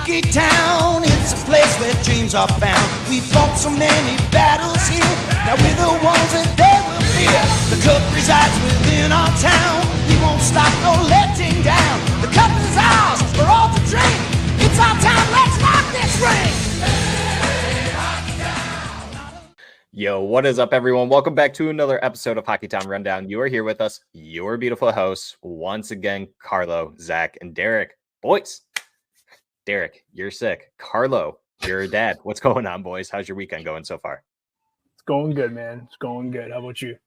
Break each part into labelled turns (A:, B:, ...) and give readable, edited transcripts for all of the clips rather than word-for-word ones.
A: Hockey Town, it's a place where dreams are found. We fought so many battles here, now we're the ones that they will fear. The cup resides within our town, we won't stop no letting down. The cup is ours, we're all to drink. It's our time, let's rock this ring.
B: Yo, what is up, everyone? Welcome back to another episode of Hockey Town Rundown. You are here with us, your beautiful hosts, once again, Carlo, Zach, and Derek. Boys, Derek, you're sick. Carlo, you're a dad. What's going on, boys? How's your weekend going so far?
C: It's going good, man. It's going good. How about you?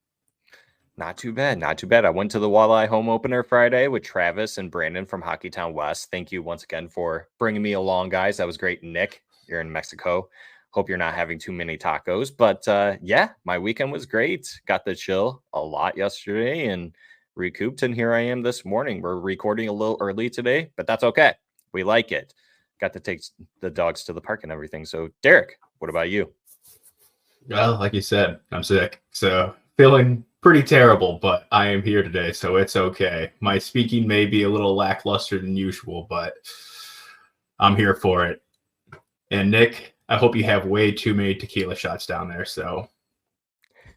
B: Not too bad. Not too bad. I went to the Walleye home opener Friday with Travis and Brandon from Hockey Town West. Thank you once again for bringing me along, guys. That was great. Nick, you're in Mexico. Hope you're not having too many tacos. But yeah, my weekend was great. Got to chill a lot yesterday and recouped. And here I am this morning. We're recording a little early today, but that's okay. We like it. Got to take the dogs to the park and everything. So, Derek, what about you?
D: Well, like you said, I'm sick. So, feeling pretty terrible, but I am here today, so it's okay. My speaking may be a little lackluster than usual, but I'm here for it. And Nick, I hope you have way too many tequila shots down there, so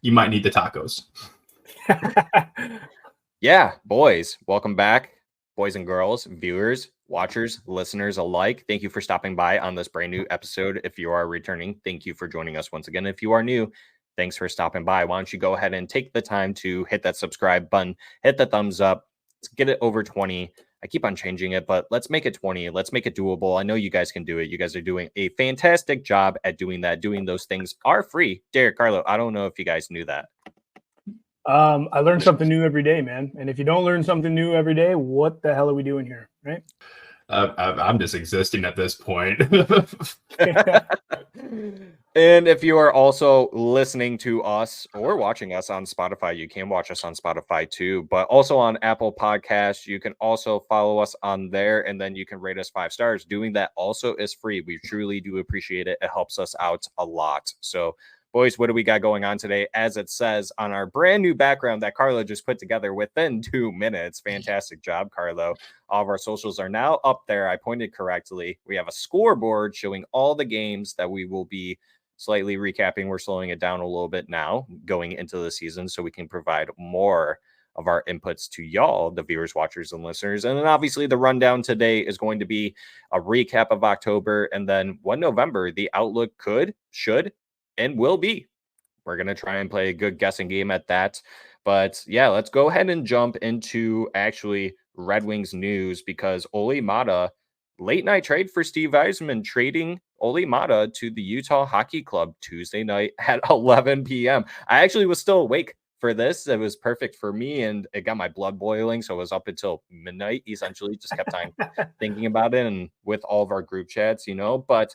D: you might need the tacos.
B: Yeah, boys, welcome back, boys and girls, viewers, watchers, listeners alike. Thank you for stopping by on this brand new episode. If you are returning, thank you for joining us once again. If you are new, thanks for stopping by. Why don't you go ahead and take the time to hit that subscribe button, hit the thumbs up, let's get it over 20. I keep on changing it, but let's make it 20. Let's make it doable. I know you guys can do it. You guys are doing a fantastic job at doing that. Doing those things are free. Derek, Carlo, I don't know if you guys knew that.
C: I learn something new every day, man. And if you don't learn something new every day, what the hell are we doing here, right?
D: I'm just existing at this point.
B: And if you are also listening to us or watching us on Spotify, you can watch us on Spotify too, but also on Apple Podcasts. You can also follow us on there, and then you can rate us 5 stars. Doing that also is free. We truly do appreciate it. It helps us out a lot. So, boys, what do we got going on today? As it says on our brand new background that Carlo just put together within 2 minutes. Fantastic job, Carlo. All of our socials are now up there. I pointed correctly. We have a scoreboard showing all the games that we will be slightly recapping. We're slowing it down a little bit now going into the season so we can provide more of our inputs to y'all, the viewers, watchers, and listeners. And then obviously the rundown today is going to be a recap of October, and then 1 November, the outlook could, should, and will be. We're going to try and play a good guessing game at that. But yeah, let's go ahead and jump into actually Red Wings news, because Olli Maatta, late night trade for Steve Yzerman, trading Olli Maatta to the Utah Hockey Club Tuesday night at 11 p.m. I actually was still awake for this. It was perfect for me, and it got my blood boiling, so I was up until midnight, essentially. Just kept on thinking about it, and with all of our group chats, you know. But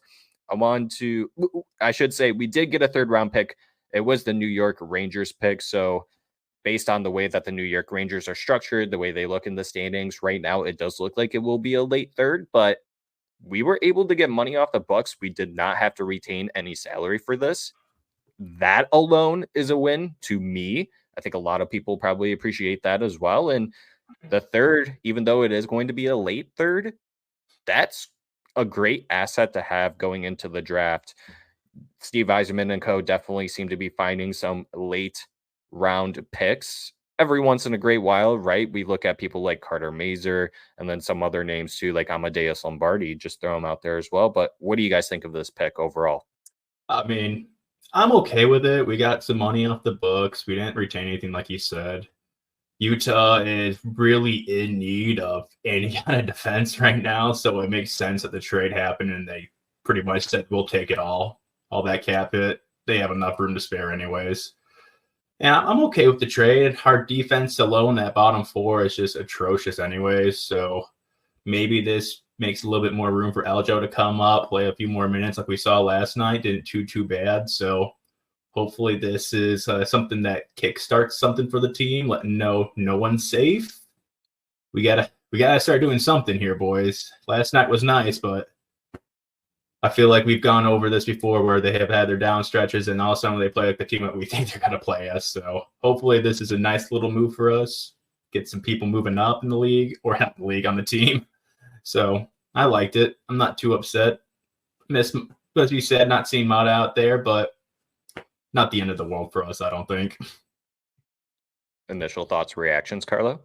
B: I should say, we did get a 3rd round pick. It was the New York Rangers pick, so based on the way that the New York Rangers are structured, the way they look in the standings right now, it does look like it will be a late 3rd, but we were able to get money off the books. We did not have to retain any salary for this. That alone is a win to me. I think a lot of people probably appreciate that as well. And the 3rd, even though it is going to be a late 3rd, that's a great asset to have going into the draft. Steve Yzerman and co. definitely seem to be finding some late round picks every once in a great while, right? We look at people like Carter Mazer and then some other names too, like Amadeus Lombardi, just throw them out there as well. But what do you guys think of this pick overall?
D: I mean, I'm okay with it. We got some money off the books. We didn't retain anything, like you said. Utah is really in need of any kind of defense right now, so it makes sense that the trade happened and they pretty much said, we'll take it all that cap hit. They have enough room to spare anyways. And I'm okay with the trade. Our defense alone, that bottom 4 is just atrocious anyways. So maybe this makes a little bit more room for Aljo to come up, play a few more minutes like we saw last night. Didn't too bad. So hopefully this is something that kickstarts something for the team, letting know no one's safe. We gotta start doing something here, boys. Last night was nice, but I feel like we've gone over this before where they have had their down stretches and all of a sudden they play like the team that we think they're going to play us. So hopefully this is a nice little move for us. Get some people moving up in the league, or not in the league, on the team. So I liked it. I'm not too upset. As you said, not seeing Mata out there, but not the end of the world for us, I don't think.
B: Initial thoughts, reactions, Carlo?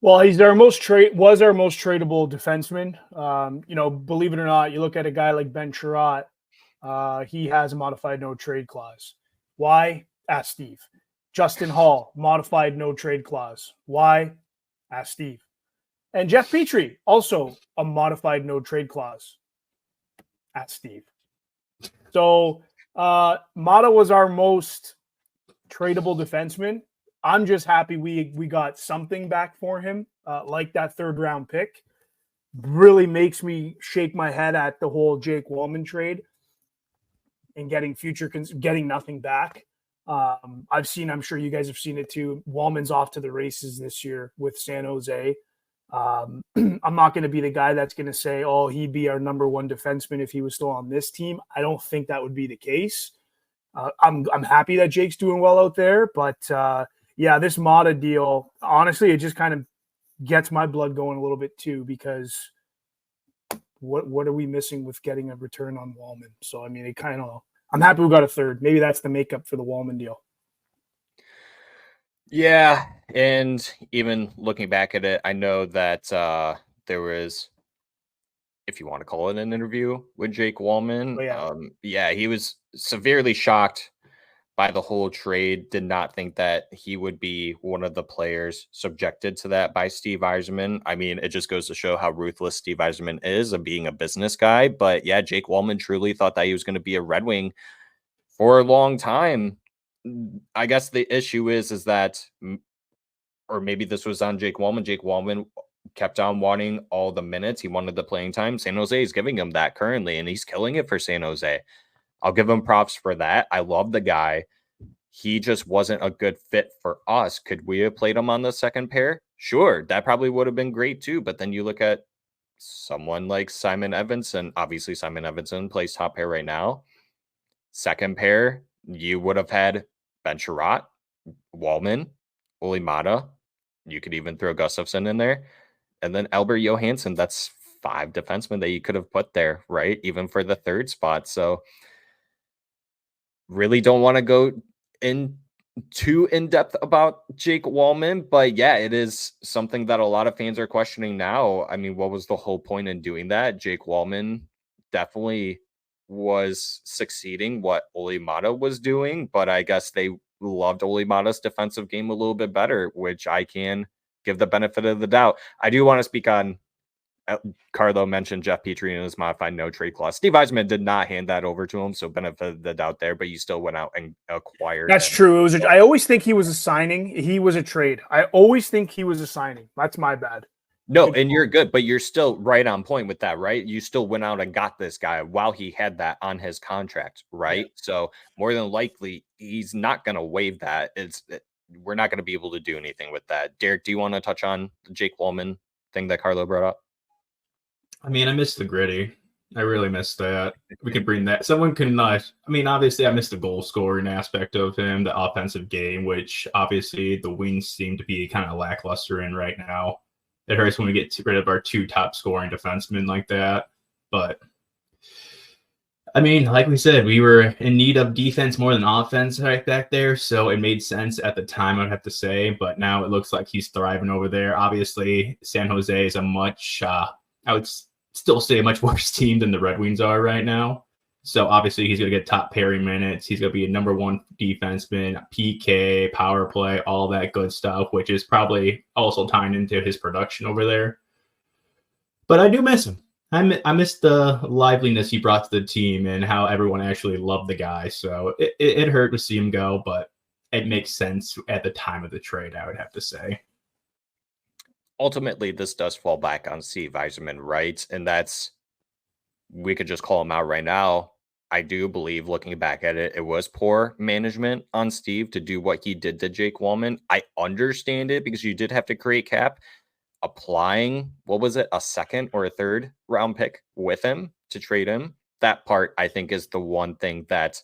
C: Well, was our most tradable defenseman. Believe it or not, you look at a guy like Ben Chirot, he has a modified no trade clause. Why? Ask Steve. Justin Hall, modified no trade clause. Why? Ask Steve. And Jeff Petrie, also a modified no trade clause. Ask Steve. So Mata was our most tradable defenseman. I'm just happy we got something back for him, like that 3rd round pick. Really makes me shake my head at the whole Jake Wallman trade and getting nothing back. I'm sure you guys have seen it too. Wallman's off to the races this year with San Jose. I'm not going to be the guy that's going to say, oh, he'd be our number 1 defenseman if he was still on this team. I don't think that would be the case. I'm happy that Jake's doing well out there, but yeah, this Mata deal, honestly, it just kind of gets my blood going a little bit too, because what are we missing with getting a return on Wallman? So, I mean, I'm happy we got a 3rd. Maybe that's the makeup for the Wallman deal.
B: Yeah, and even looking back at it, I know that there was, if you want to call it an interview with Jake Wallman.
C: Oh, yeah.
B: He was severely shocked by the whole trade, did not think that he would be one of the players subjected to that by Steve Yzerman. I mean, it just goes to show how ruthless Steve Yzerman is of being a business guy. But yeah, Jake Wallman truly thought that he was going to be a Red Wing for a long time. I guess the issue is that, or maybe this was on Jake Wallman. Jake Wallman kept on wanting all the minutes. He wanted the playing time. San Jose is giving him that currently, and he's killing it for San Jose. I'll give him props for that. I love the guy. He just wasn't a good fit for us. Could we have played him on the 2nd pair? Sure, that probably would have been great too. But then you look at someone like Simon Edvinsson. Obviously, Simon Edvinsson plays top pair right now. 2nd pair, you would have had Ben Chirot, Wallman, Olli Mata. You could even throw Gustafsson in there. And then Albert Johansson. That's 5 defensemen that you could have put there, right? Even for the 3rd spot. So really don't want to go too in depth about Jake Wallman, but yeah, it is something that a lot of fans are questioning now. I mean, what was the whole point in doing that? Jake Wallman definitely was succeeding what Olli Mata was doing, but I guess they loved Olli Mata's defensive game a little bit better, which I can give the benefit of the doubt. I do want to speak on, Carlo mentioned Jeff Petrie and his modified no trade clause. Steve Yzerman did not hand that over to him, so benefit of the doubt there, but you still went out and acquired
C: That's
B: him.
C: true. I always think he was a signing. He was a trade. I always think he was a signing. That's my bad.
B: No, and you're good, but you're still right on point with that, right? You still went out and got this guy while he had that on his contract, right? Yeah. So more than likely, he's not going to waive that. We're not going to be able to do anything with that. Derek, do you want to touch on the Jake Wallman thing that Carlo brought up?
D: I mean, I miss the gritty. I really miss that. We can bring that. Someone can, obviously I missed the goal scoring aspect of him, the offensive game, which obviously the Wings seem to be kind of lackluster in right now. It hurts when we get rid of our 2 top scoring defensemen like that. But, I mean, like we said, we were in need of defense more than offense right back there. So it made sense at the time, I'd have to say. But now it looks like he's thriving over there. Obviously, San Jose is a much, I would still say a much worse team than the Red Wings are right now. So obviously he's going to get top pairing minutes. He's going to be a number 1 defenseman, PK, power play, all that good stuff, which is probably also tying into his production over there. But I do miss him. I miss the liveliness he brought to the team and how everyone actually loved the guy. So it hurt to see him go, but it makes sense at the time of the trade, I would have to say.
B: Ultimately, this does fall back on Steve Yzerman, right? And we could just call him out right now. I do believe, looking back at it, it was poor management on Steve to do what he did to Jake Wallman. I understand it because you did have to create cap. Applying, what was it, a 2nd or a 3rd round pick with him to trade him. That part, I think, is the one thing that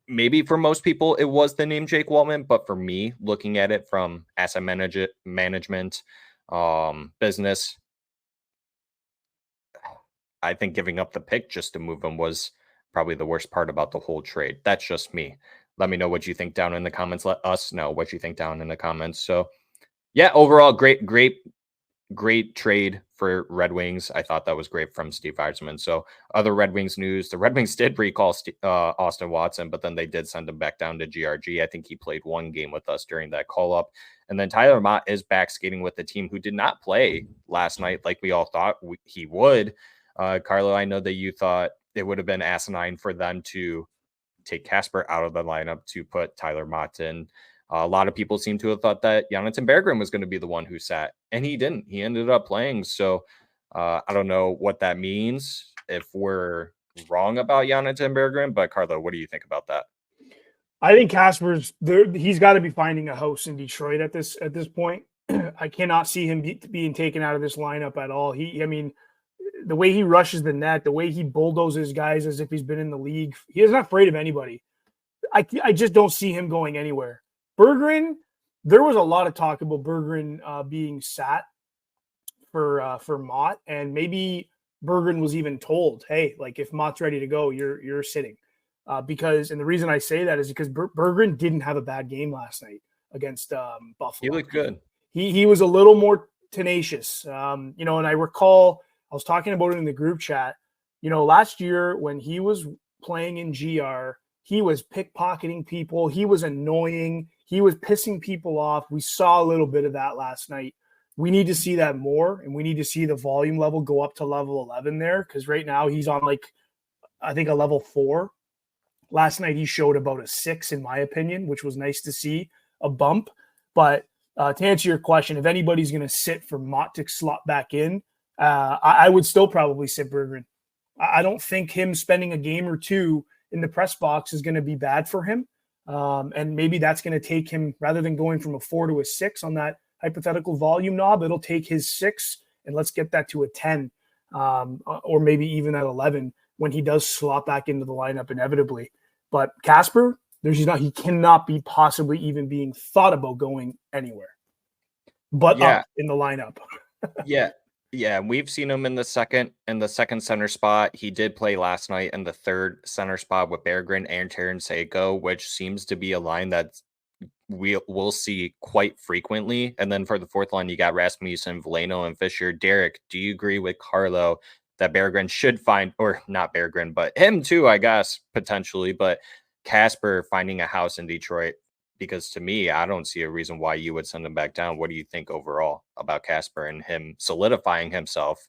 B: maybe for most people it was the name Jake Wallman, but for me, looking at it from asset management, business, I think giving up the pick just to move him was probably the worst part about the whole trade. That's just me. Let me know what you think down in the comments. Let us know what you think down in the comments. So yeah, overall, great trade for Red Wings. I thought that was great from Steve Yzerman. So other Red Wings news, the Red Wings did recall Austin Watson, but then they did send him back down to GRG. I think he played one game with us during that call up. And then Tyler Mott is back skating with the team, who did not play last night like we all thought he would. Carlo, I know that you thought it would have been asinine for them to take Kasper out of the lineup to put Tyler Mott in. A lot of people seem to have thought that Jonathan Berggren was going to be the one who sat, and he didn't. He ended up playing. So I don't know what that means, if we're wrong about Jonathan Berggren, but Carlo, what do you think about that?
C: I think Kasper's there. He's got to be finding a house in Detroit at this point. I cannot see him being taken out of this lineup at all. I mean, the way he rushes the net, the way he bulldozes guys as if he's been in the league, he is not afraid of anybody. I just don't see him going anywhere. Berggren, there was a lot of talk about Berggren being sat for Mott, and maybe Berggren was even told, "Hey, like if Mott's ready to go, you're sitting." Because, and the reason I say that is because Berggren didn't have a bad game last night against Buffalo.
B: He looked good.
C: He was a little more tenacious, and I recall I was talking about it in the group chat. Last year when he was playing in GR, he was pickpocketing people. He was annoying. He was pissing people off. We saw a little bit of that last night. We need to see that more, and we need to see the volume level go up to level 11 there, because right now he's on I think a level 4. Last night he showed about a 6 in my opinion, which was nice to see, a bump. But to answer your question, if anybody's going to sit for Mott to slot back in, I would still probably sit Berggren. I don't think him spending a game or two in the press box is going to be bad for him. And maybe that's going to take him, rather than going from a 4 to a 6 on that hypothetical volume knob, it'll take his 6 and let's get that to a 10, or maybe even at 11 when he does slot back into the lineup inevitably. But Kasper, he cannot be possibly even being thought about going anywhere but up in the lineup.
B: Yeah, we've seen him in the second center spot. He did play last night in the third center spot with Berggren and Tarasenko, which seems to be a line that we'll see quite frequently. And then for the fourth line, you got Rasmussen, Veleno, and Fisher. Derek, do you agree with Carlo that Berggren should find, or not Berggren, but him too, I guess, potentially, but Kasper finding a house in Detroit? Because to me, I don't see a reason why you would send him back down. What do you think overall about Kasper and him solidifying himself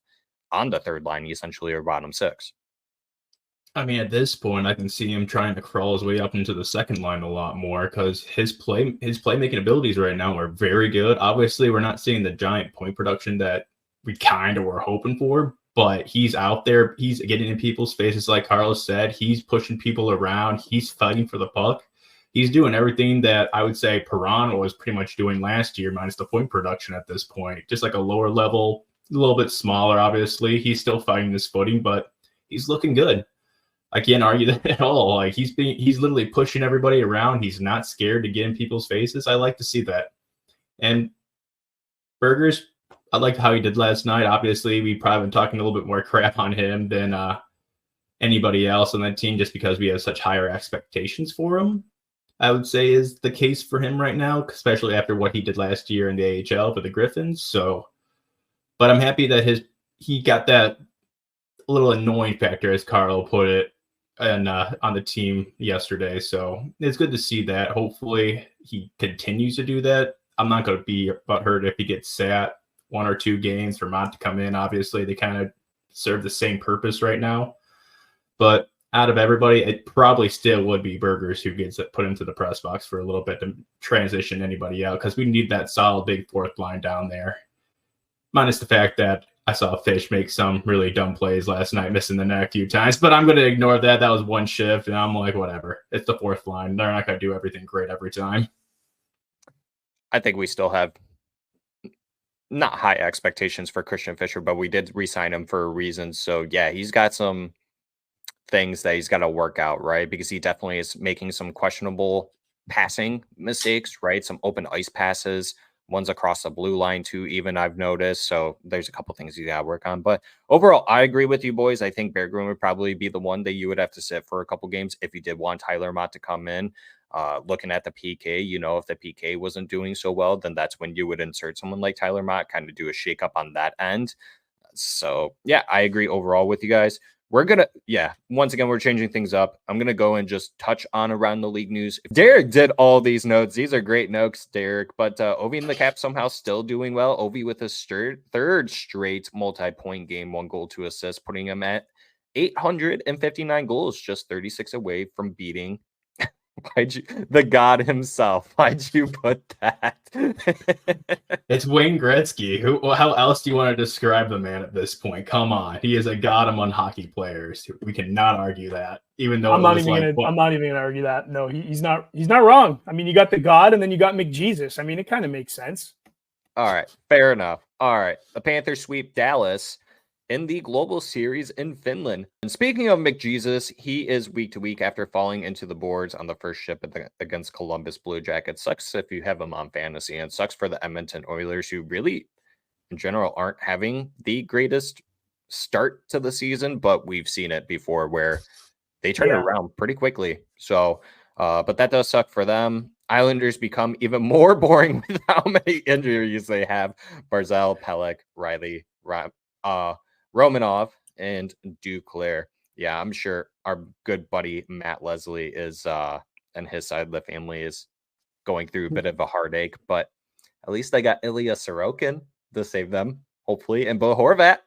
B: on the third line, essentially, or bottom 6?
D: I mean, at this point, I can see him trying to crawl his way up into the second line a lot more, because his playmaking abilities right now are very good. Obviously, we're not seeing the giant point production that we kind of were hoping for, but he's out there. He's getting in people's faces, like Carlos said. He's pushing people around. He's fighting for the puck. He's doing everything that I would say Perron was pretty much doing last year, minus the point production at this point. Just like a lower level, a little bit smaller, obviously. He's still fighting his footing, but he's looking good. I can't argue that at all. Like he's literally pushing everybody around. He's not scared to get in people's faces. I like to see that. And Burgers, I liked how he did last night. Obviously, we probably been talking a little bit more crap on him than anybody else on that team, just because we have such higher expectations for him. I would say is the case for him right now, especially after what he did last year in the AHL for the Griffins. So, but I'm happy that he got that little annoying factor, as Carlo put it, and on the team yesterday. So it's good to see that. Hopefully he continues to do that. I'm not going to be butthurt if he gets sat 1 or 2 games for Mott to come in. Obviously, they kind of serve the same purpose right now. But out of everybody, it probably still would be Burgers who gets put into the press box for a little bit to transition anybody out, because we need that solid big fourth line down there. Minus the fact that I saw Fish make some really dumb plays last night, missing the net a few times, but I'm going to ignore that. That was one shift, and I'm like, whatever. It's the fourth line. They're not going to do everything great every time.
B: I think we still have not high expectations for Christian Fischer, but we did re-sign him for a reason. So, yeah, he's got some things that he's got to work out, right? Because he definitely is making some questionable passing mistakes, right? Some open ice passes One's across the blue line too, even I've noticed. So there's a couple things you got to work on. But overall, I agree with you boys. I think Berggren would probably be the one that you would have to sit for a couple games if you did want Tyler Mott to come in. Looking at the PK, if the PK wasn't doing so well, then that's when you would insert someone like Tyler Mott, kind of do a shakeup on that end. So yeah, I agree overall with you guys. Once again, we're changing things up. I'm going to go and just touch on around the league news. Derek did all these notes. These are great notes, Derek. But Ovi in the cap somehow still doing well. Ovi with his third straight multi-point game, 1 goal, 2 assists, putting him at 859 goals, just 36 away from beating the God himself. Why'd you put that?
D: It's Wayne Gretzky. How else do you want to describe the man at this point? Come on, he is a god among hockey players. We cannot argue that. Even though
C: I'm not even gonna argue that. No, he's not wrong. I mean, you got the God, and then you got McJesus. I mean, it kind of makes sense.
B: All right, fair enough. All right, the Panthers sweep Dallas in the Global Series in Finland. And speaking of McJesus, he is week to week after falling into the boards on the first ship against Columbus Blue Jackets. Sucks if you have him on fantasy, and sucks for the Edmonton Oilers, who really, in general, aren't having the greatest start to the season, but we've seen it before where they turn it around pretty quickly. So, but that does suck for them. Islanders become even more boring with how many injuries they have. Barzal, Pelech, Riley, Romanov, and Duclair. Yeah, I'm sure our good buddy Matt Leslie is and his side of the family is going through a bit of a heartache, but at least they got Ilya Sorokin to save them, hopefully, and Bo Horvat,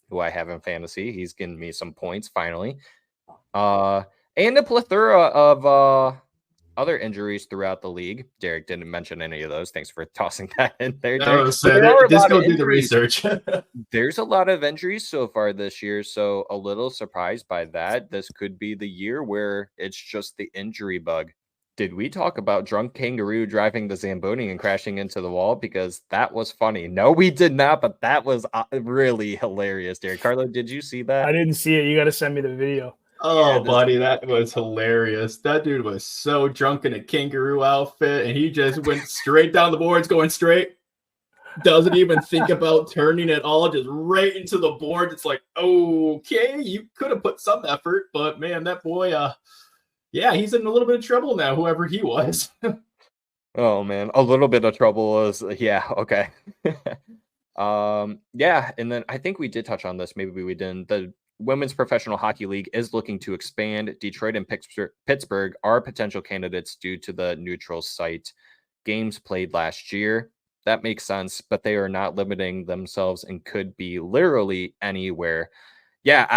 B: who I have in fantasy. He's getting me some points finally. And a plethora of other injuries throughout the league. Derek didn't mention any of those. Thanks for tossing that in there.
D: Just go do the research.
B: There's a lot of injuries so far this year, so a little surprised by that. This could be the year where it's just the injury bug. Did we talk about drunk kangaroo driving the Zamboni and crashing into the wall? Because that was funny. No, we did not, but that was really hilarious, Derek. Carlo, did you see that?
C: I didn't see it. You got to send me the video.
D: Oh, buddy, that was hilarious. That dude was so drunk in a kangaroo outfit, and he just went straight down the boards, going straight. Doesn't even think about turning at all, just right into the board. It's like, okay, you could have put some effort, but man, that boy, he's in a little bit of trouble now, whoever he was.
B: Oh, man, a little bit of trouble is, okay. And then I think we did touch on this. Maybe we didn't. The Women's Professional Hockey League is looking to expand. Detroit and Pittsburgh are potential candidates due to the neutral site games played last year. That makes sense, but they are not limiting themselves and could be literally anywhere. Yeah,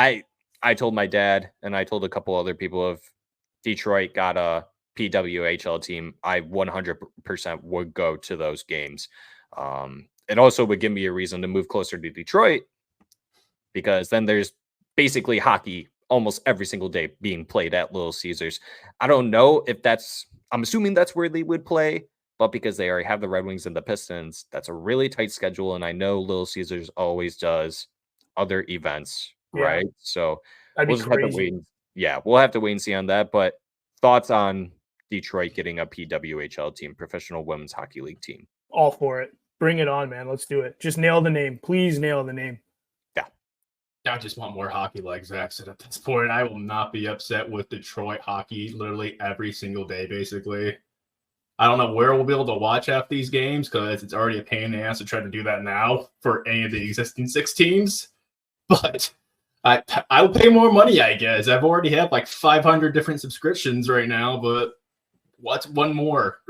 B: I told my dad and I told a couple other people, if Detroit got a PWHL team, I 100% would go to those games. It also would give me a reason to move closer to Detroit, because then there's basically hockey almost every single day being played at Little Caesars. I don't know if I'm assuming that's where they would play, but because they already have the Red Wings and the Pistons, that's a really tight schedule. And I know Little Caesars always does other events, right? So we'll just have to wait. We'll have to wait and see on that. But thoughts on Detroit getting a PWHL team, Professional Women's Hockey League team?
C: All for it. Bring it on, man. Let's do it. Just nail the name. Please nail the name.
D: I just want more hockey, like Zach said. At this point, I will not be upset with Detroit hockey literally every single day, basically. I don't know where we'll be able to watch half these games, because it's already a pain in the ass to try to do that now for any of the existing 6 teams. But I will pay more money, I guess. I've already had like 500 different subscriptions right now, but what's one more?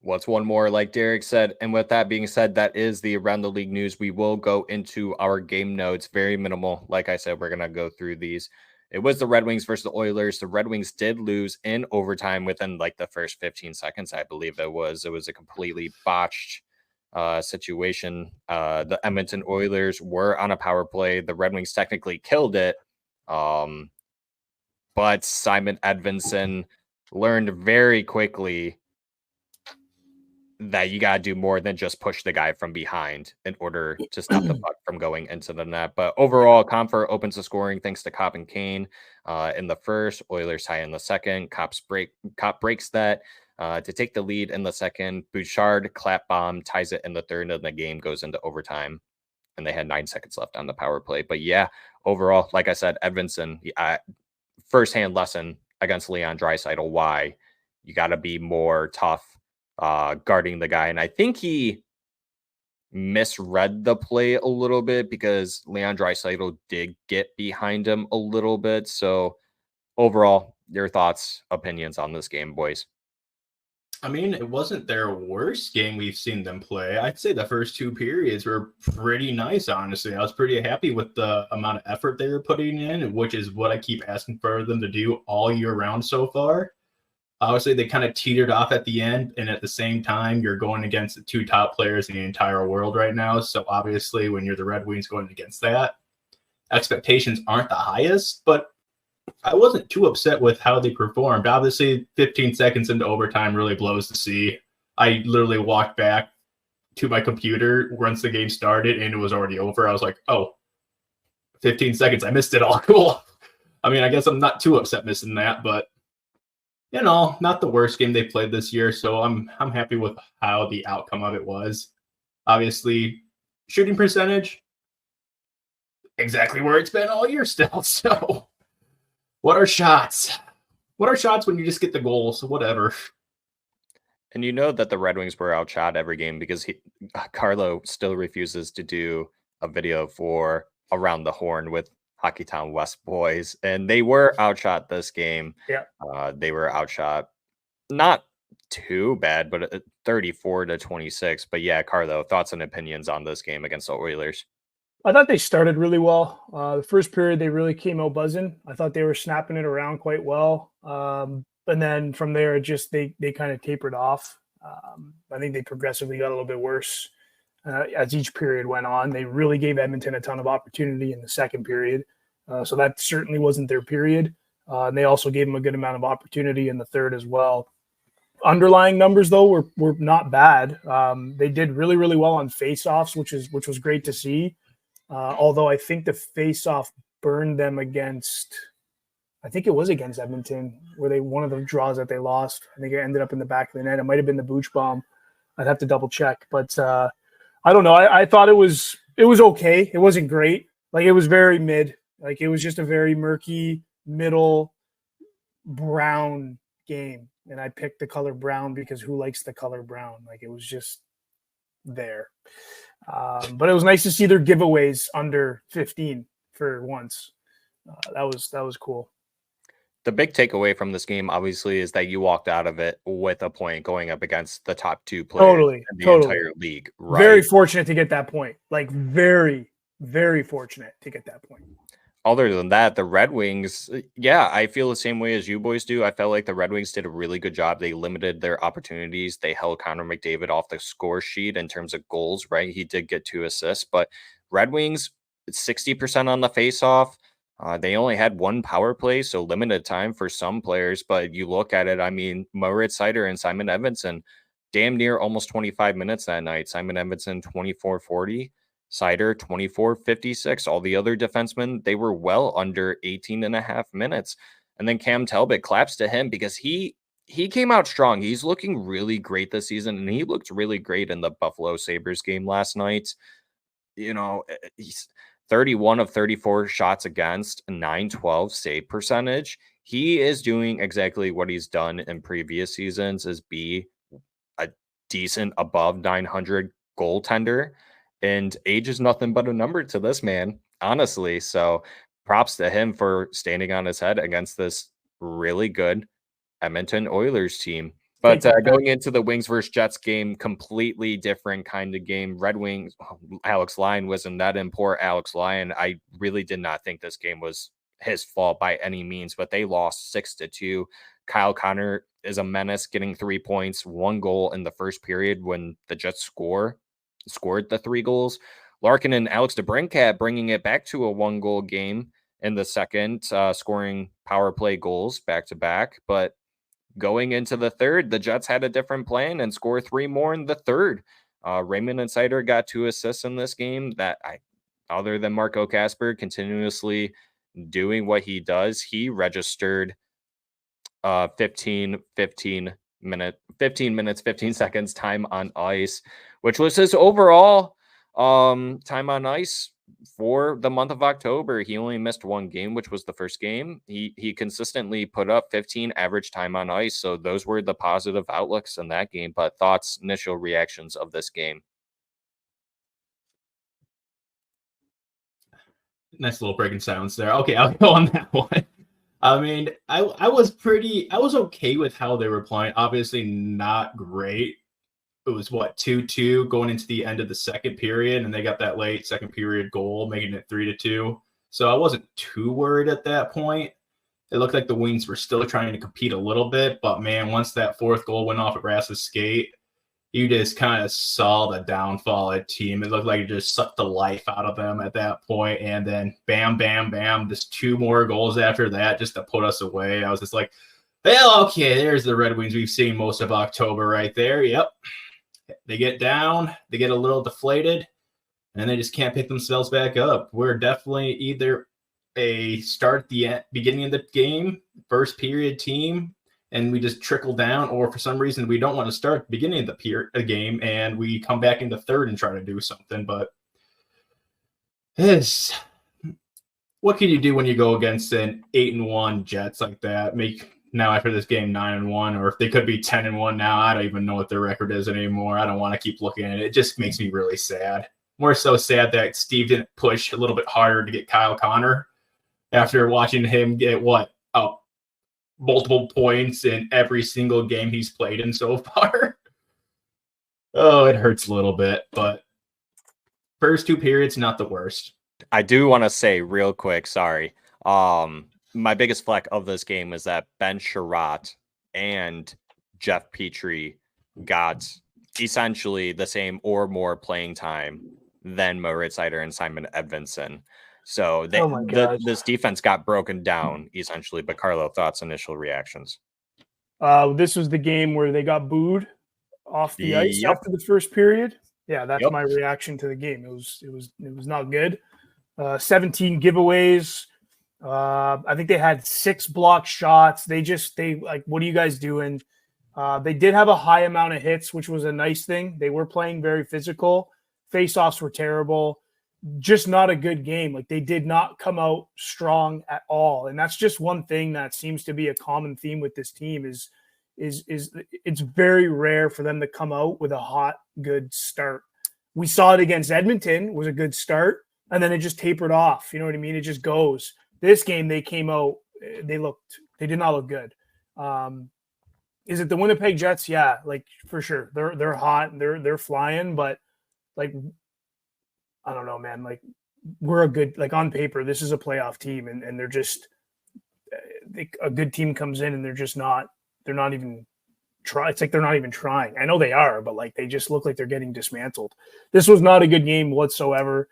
B: What's one more, like Derek said? And with that being said, that is the Around the League news. We will go into our game notes, very minimal. Like I said, we're going to go through these. It was the Red Wings versus the Oilers. The Red Wings did lose in overtime within like the first 15 seconds, I believe it was. It was a completely botched situation. The Edmonton Oilers were on a power play. The Red Wings technically killed it. But Simon Edvinsson learned very quickly that you got to do more than just push the guy from behind in order to stop the puck from going into the net. But overall, Comfort opens the scoring thanks to Kopp and Kane in the first. Oilers tie in the second. Kopp breaks that. to take the lead in the second. Bouchard clap bomb ties it in the third, and the game goes into overtime. And they had 9 seconds left on the power play. But yeah, overall, like I said, Edmonton, firsthand lesson against Leon Draisaitl, why you got to be more tough guarding the guy. And I think he misread the play a little bit because Leon Draisaitl did get behind him a little bit. So overall, your thoughts, opinions on this game, boys?
D: I mean, it wasn't their worst game we've seen them play. I'd say the first 2 periods were pretty nice, honestly. I was pretty happy with the amount of effort they were putting in, which is what I keep asking for them to do all year round so far. Obviously, they kind of teetered off at the end, and at the same time, you're going against the 2 top players in the entire world right now. So obviously, when you're the Red Wings going against that, expectations aren't the highest, but I wasn't too upset with how they performed. Obviously, 15 seconds into overtime really blows the sea. I literally walked back to my computer once the game started and it was already over. I was like, oh, 15 seconds. I missed it all. Cool. I mean, I guess I'm not too upset missing that, but not the worst game they played this year. So I'm happy with how the outcome of it was. Obviously, shooting percentage, exactly where it's been all year still. So what are shots? What are shots when you just get the goals? Whatever.
B: And you know that the Red Wings were outshot every game because Carlo still refuses to do a video for Around the Horn with Hockeytown West boys. And they were outshot this game.
C: Yeah.
B: They were outshot. Not too bad, but 34-26. But yeah, Carlo, thoughts and opinions on this game against the Oilers?
C: I thought they started really well. The first period, they really came out buzzing. I thought they were snapping it around quite well. And then from there, they kind of tapered off. I think they progressively got a little bit worse as each period went on. They really gave Edmonton a ton of opportunity in the second period. So that certainly wasn't their period. And they also gave them a good amount of opportunity in the third as well. Underlying numbers, though, were not bad. They did really, really well on face-offs, which was great to see. Although I think the face-off burned them against, I think it was against Edmonton, where one of the draws that they lost. I think it ended up in the back of the net. It might have been the Booch bomb. I'd have to double check, but I don't know. I thought it was okay. It wasn't great. Like, it was very mid. Like, it was just a very murky middle brown game, and I picked the color brown because who likes the color brown? Like, it was just there. But it was nice to see their giveaways under 15 for once. That was cool.
B: The big takeaway from this game, obviously, is that you walked out of it with a point going up against the top 2 players in the entire league. Right?
C: Very fortunate to get that point. Like, very, very fortunate to get that point.
B: Other than that, the Red Wings, yeah, I feel the same way as you boys do. I felt like the Red Wings did a really good job. They limited their opportunities. They held Connor McDavid off the score sheet in terms of goals, right? He did get 2 assists, but Red Wings, 60% on the faceoff. They only had 1 power play, so limited time for some players. But you look at it, I mean, Moritz Seider and Simon Edmundson, damn near almost 25 minutes that night. Simon Edmundson, 24-40. Seider, 24-56. All the other defensemen, they were well under 18 and a half minutes. And then Cam Talbot, claps to him because he came out strong. He's looking really great this season, and he looked really great in the Buffalo Sabres game last night. He's 31 of 34 shots against, 912 save percentage. He is doing exactly what he's done in previous seasons, is be a decent above 900 goaltender. And age is nothing but a number to this man, honestly. So props to him for standing on his head against this really good Edmonton Oilers team. But going into the Wings versus Jets game, completely different kind of game. Red Wings, Alex Lyon was in that, and poor Alex Lyon. I really did not think this game was his fault by any means, but they lost 6-2. Kyle Connor is a menace, getting 3 points, 1 goal in the first period when the Jets scored the 3 goals. Larkin and Alex DeBrincat bringing it back to a 1-goal game in the second, scoring power play goals back to back. But going into the third, the Jets had a different plan and scored 3 more in the third. Raymond and Seider got 2 assists in this game. Other than Marco Kasper continuously doing what he does, he registered 15, 15, minutes, 15 seconds time on ice, which was his overall time on ice for the month of October. He only missed one game, which was the first game. He consistently put up 15 average time on ice. So those were the positive outlooks in that game. But thoughts, initial reactions of this game?
D: Nice little breaking silence there. Okay, I'll go on that one. I mean, I was okay with how they were playing. Obviously not great. It was 2-2 going into the end of the second period, and they got that late second period goal, making it 3-2. So I wasn't too worried at that point. It looked like the Wings were still trying to compete a little bit, but man, once that fourth goal went off at Rass's skate, you just kind of saw the downfall of the team. It looked like it just sucked the life out of them at that point. And then bam, bam, bam, just 2 more goals after that just to put us away. I was just like, well, okay, there's the Red Wings we've seen most of October right there. Yep. They get down, they get a little deflated, and they just can't pick themselves back up. We're definitely either a start the beginning of the game, first period team, and we just trickle down, or for some reason we don't want to start the beginning of the game and we come back into third and try to do something. But what can you do when you go against an 8-1 Jets like that? Now after this game 9-1, or if they could be 10-1 now, I don't even know what their record is anymore. I don't want to keep looking at it. It just makes me really sad. More so sad that Steve didn't push a little bit harder to get Kyle Connor after watching him get multiple points in every single game he's played in so far. Oh, it hurts a little bit, but first 2 periods, not the worst.
B: I do want to say real quick, sorry. My biggest fleck of this game is that Ben Sherratt and Jeff Petrie got essentially the same or more playing time than Moritz Seider and Simon Edvinsson. So this defense got broken down essentially. But Carlo, thoughts, initial reactions?
C: This was the game where they got booed off the ice after the first period. Yeah, that's my reaction to the game. It was not good. 17 giveaways. I think they had 6 blocked shots. They like, what are you guys doing? They did have a high amount of hits, which was a nice thing. They were playing very physical. Face-offs were terrible. Just not a good game. Like, they did not come out strong at all. And that's just one thing that seems to be a common theme with this team is it's very rare for them to come out with a hot, good start. We saw it against Edmonton, was a good start, and then it just tapered off. You know what I mean? It just goes. This game, they came out, they did not look good. Is it the Winnipeg Jets? Yeah, like, for sure. They're hot, they're flying, but like, I don't know, man. Like, we're a good, like, on paper, this is a playoff team, and they're just a good team comes in and they're not even trying. It's like they're not even trying. I know they are, but like, they just look like they're getting dismantled. This was not a good game whatsoever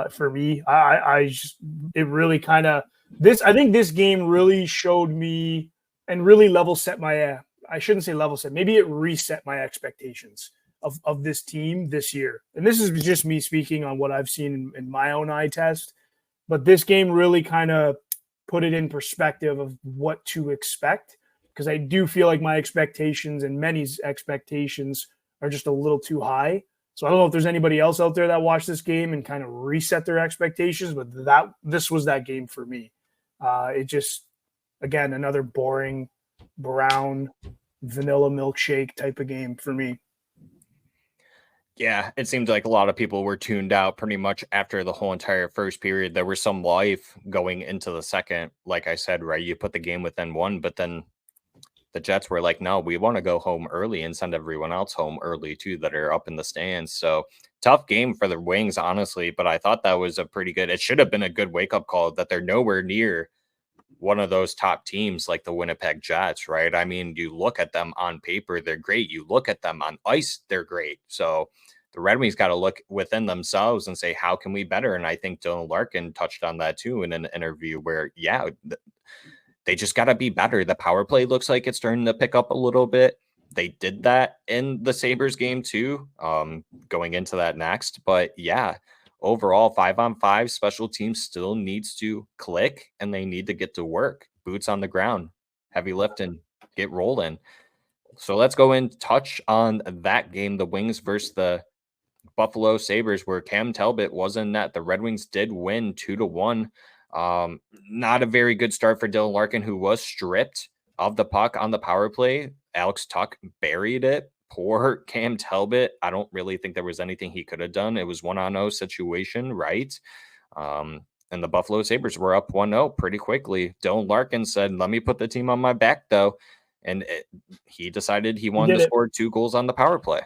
C: for me. It really kind of I think this game really showed me and really level set my. I shouldn't say level set. Maybe it reset my expectations of this team this year. And this is just me speaking on what I've seen in my own eye test. But this game really kind of put it in perspective of what to expect, because I do feel like my expectations and many's expectations are just a little too high. So I don't know if there's anybody else out there that watched this game and kind of reset their expectations, but this was that game for me. It just, again, another boring, brown, vanilla milkshake type of game for me.
B: Yeah, it seemed like a lot of people were tuned out pretty much after the whole entire first period. There was some life going into the second. Like I said, right, you put the game within 1, but then the Jets were like, no, we want to go home early and send everyone else home early too that are up in the stands. So tough game for the Wings, honestly, but I thought that was it should have been a good wake-up call that they're nowhere near one of those top teams like the Winnipeg Jets, right? I mean, you look at them on paper, they're great. You look at them on ice, they're great. So the Red Wings got to look within themselves and say, how can we better? And I think Dylan Larkin touched on that too in an interview where, they just got to be better. The power play looks like it's starting to pick up a little bit. They did that in the Sabres game too, going into that next. But yeah, overall, 5-on-5 special teams still needs to click, and they need to get to work. Boots on the ground, heavy lifting, get rolling. So let's go and touch on that game, the Wings versus the Buffalo Sabres, where Cam Talbot was in net. The Red Wings did win 2-1. Not a very good start for Dylan Larkin, who was stripped of the puck on the power play. Alex Tuck buried it. Poor Cam Talbot. I don't really think there was anything he could have done. It was 1-0 situation, right? And the Buffalo Sabres were up 1-0 pretty quickly. Dylan Larkin said, "Let me put the team on my back, though." And he decided he wanted to score 2 goals on the power play.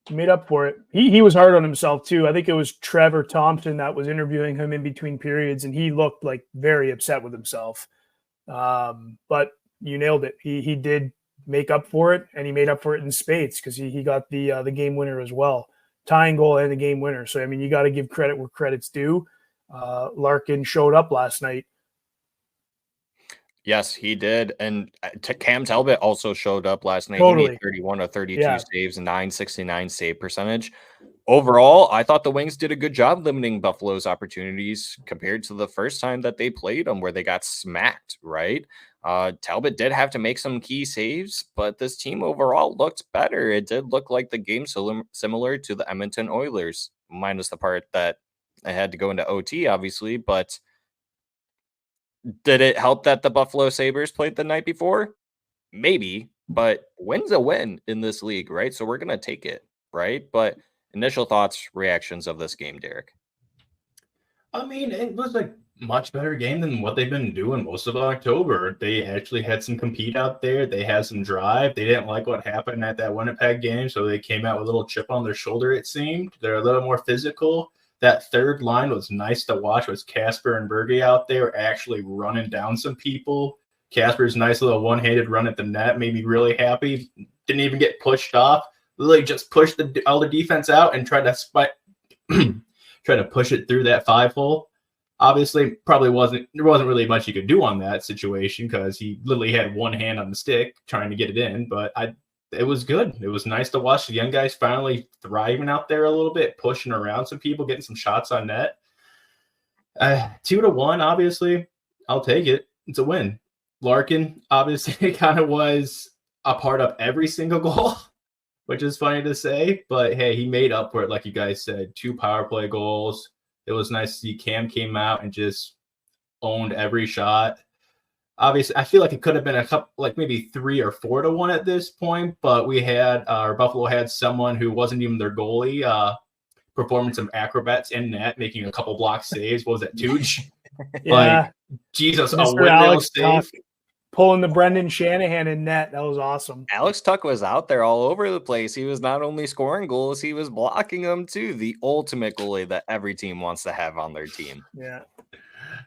C: He made up for it. He was hard on himself, too. I think it was Trevor Thompson that was interviewing him in between periods, and he looked like very upset with himself. But you nailed it. He did make up for it, and he made up for it in spades because he got the game winner as well. Tying goal and the game winner. So, I mean, you got to give credit where credit's due. Larkin showed up last night.
B: Yes, he did. And Cam Talbot also showed up last night.
C: Totally.
B: He made 31 or 32 saves, 969 save percentage. Overall, I thought the Wings did a good job limiting Buffalo's opportunities compared to the first time that they played them, where they got smacked, right? Talbot did have to make some key saves, but this team overall looked better. It did look like the game similar to the Edmonton Oilers, minus the part that I had to go into OT, obviously, but did it help that the Buffalo Sabres played the night before? Maybe, but win's a win in this league, right? So we're going to take it, right? But initial thoughts, reactions of this game, Derek.
D: I mean, it was a much better game than what they've been doing most of October. They actually had some compete out there. They had some drive. They didn't like what happened at that Winnipeg game, so they came out with a little chip on their shoulder, it seemed. They're a little more physical. That third line was nice to watch. Was Casper and Berge out there actually running down some people. Casper's nice little one-handed run at the net made me really happy. Didn't even get pushed off. Literally just pushed all the defense out and tried to push it through that 5-hole. Obviously, there wasn't really much you could do on that situation because he literally had one hand on the stick trying to get it in. But it was good. It was nice to watch the young guys finally thriving out there a little bit, pushing around some people, getting some shots on net. 2-1, obviously, I'll take it. It's a win. Larkin, obviously, kind of was a part of every single goal, which is funny to say. But, hey, he made up for it, like you guys said. 2 power play goals. It was nice to see Cam came out and just owned every shot. Obviously, I feel like it could have been a couple, like maybe 3 or 4-1 at this point, but Buffalo had someone who wasn't even their goalie performing some acrobats in net, making a couple block saves. What was that, Tooch?
C: Yeah.
D: Jesus,
C: Mr.
D: a windmill
C: Alex
D: save.
C: Tuck pulling the Brendan Shanahan in net. That was awesome.
B: Alex Tuck was out there all over the place. He was not only scoring goals, he was blocking them too. The ultimate goalie that every team wants to have on their team.
C: Yeah.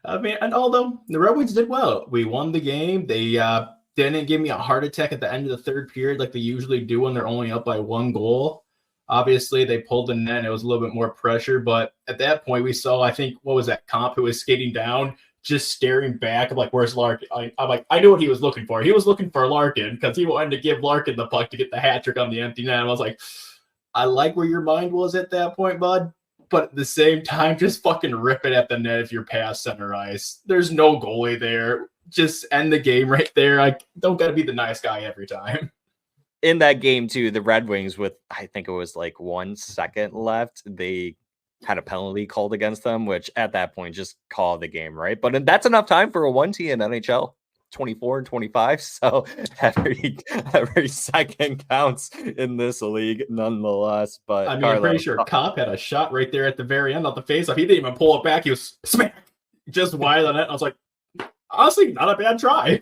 D: I mean, and although the Red Wings did well, we won the game. They didn't give me a heart attack at the end of the third period like they usually do when they're only up by 1 goal. Obviously, they pulled the net. It was a little bit more pressure, but at that point, we saw, I think, what was that, Comp, who was skating down, just staring back. I'm like, where's Larkin? I'm like, I knew what he was looking for. He was looking for Larkin because he wanted to give Larkin the puck to get the hat trick on the empty net. I was like, I like where your mind was at that point, bud. But at the same time, just fucking rip it at the net if you're past center ice. There's no goalie there. Just end the game right there. I don't got to be the nice guy every time.
B: In that game, too, the Red Wings, with I think it was like 1 second left, they had a penalty called against them, which at that point just call the game, right? But that's enough time for a 1T in NHL. 24 and 25, so every second counts in this league nonetheless. But
D: I mean, I'm pretty sure Cop had a shot right there at the very end of the face-off. He didn't even pull it back. He was smack just wide on it. I was like, honestly, not a bad try.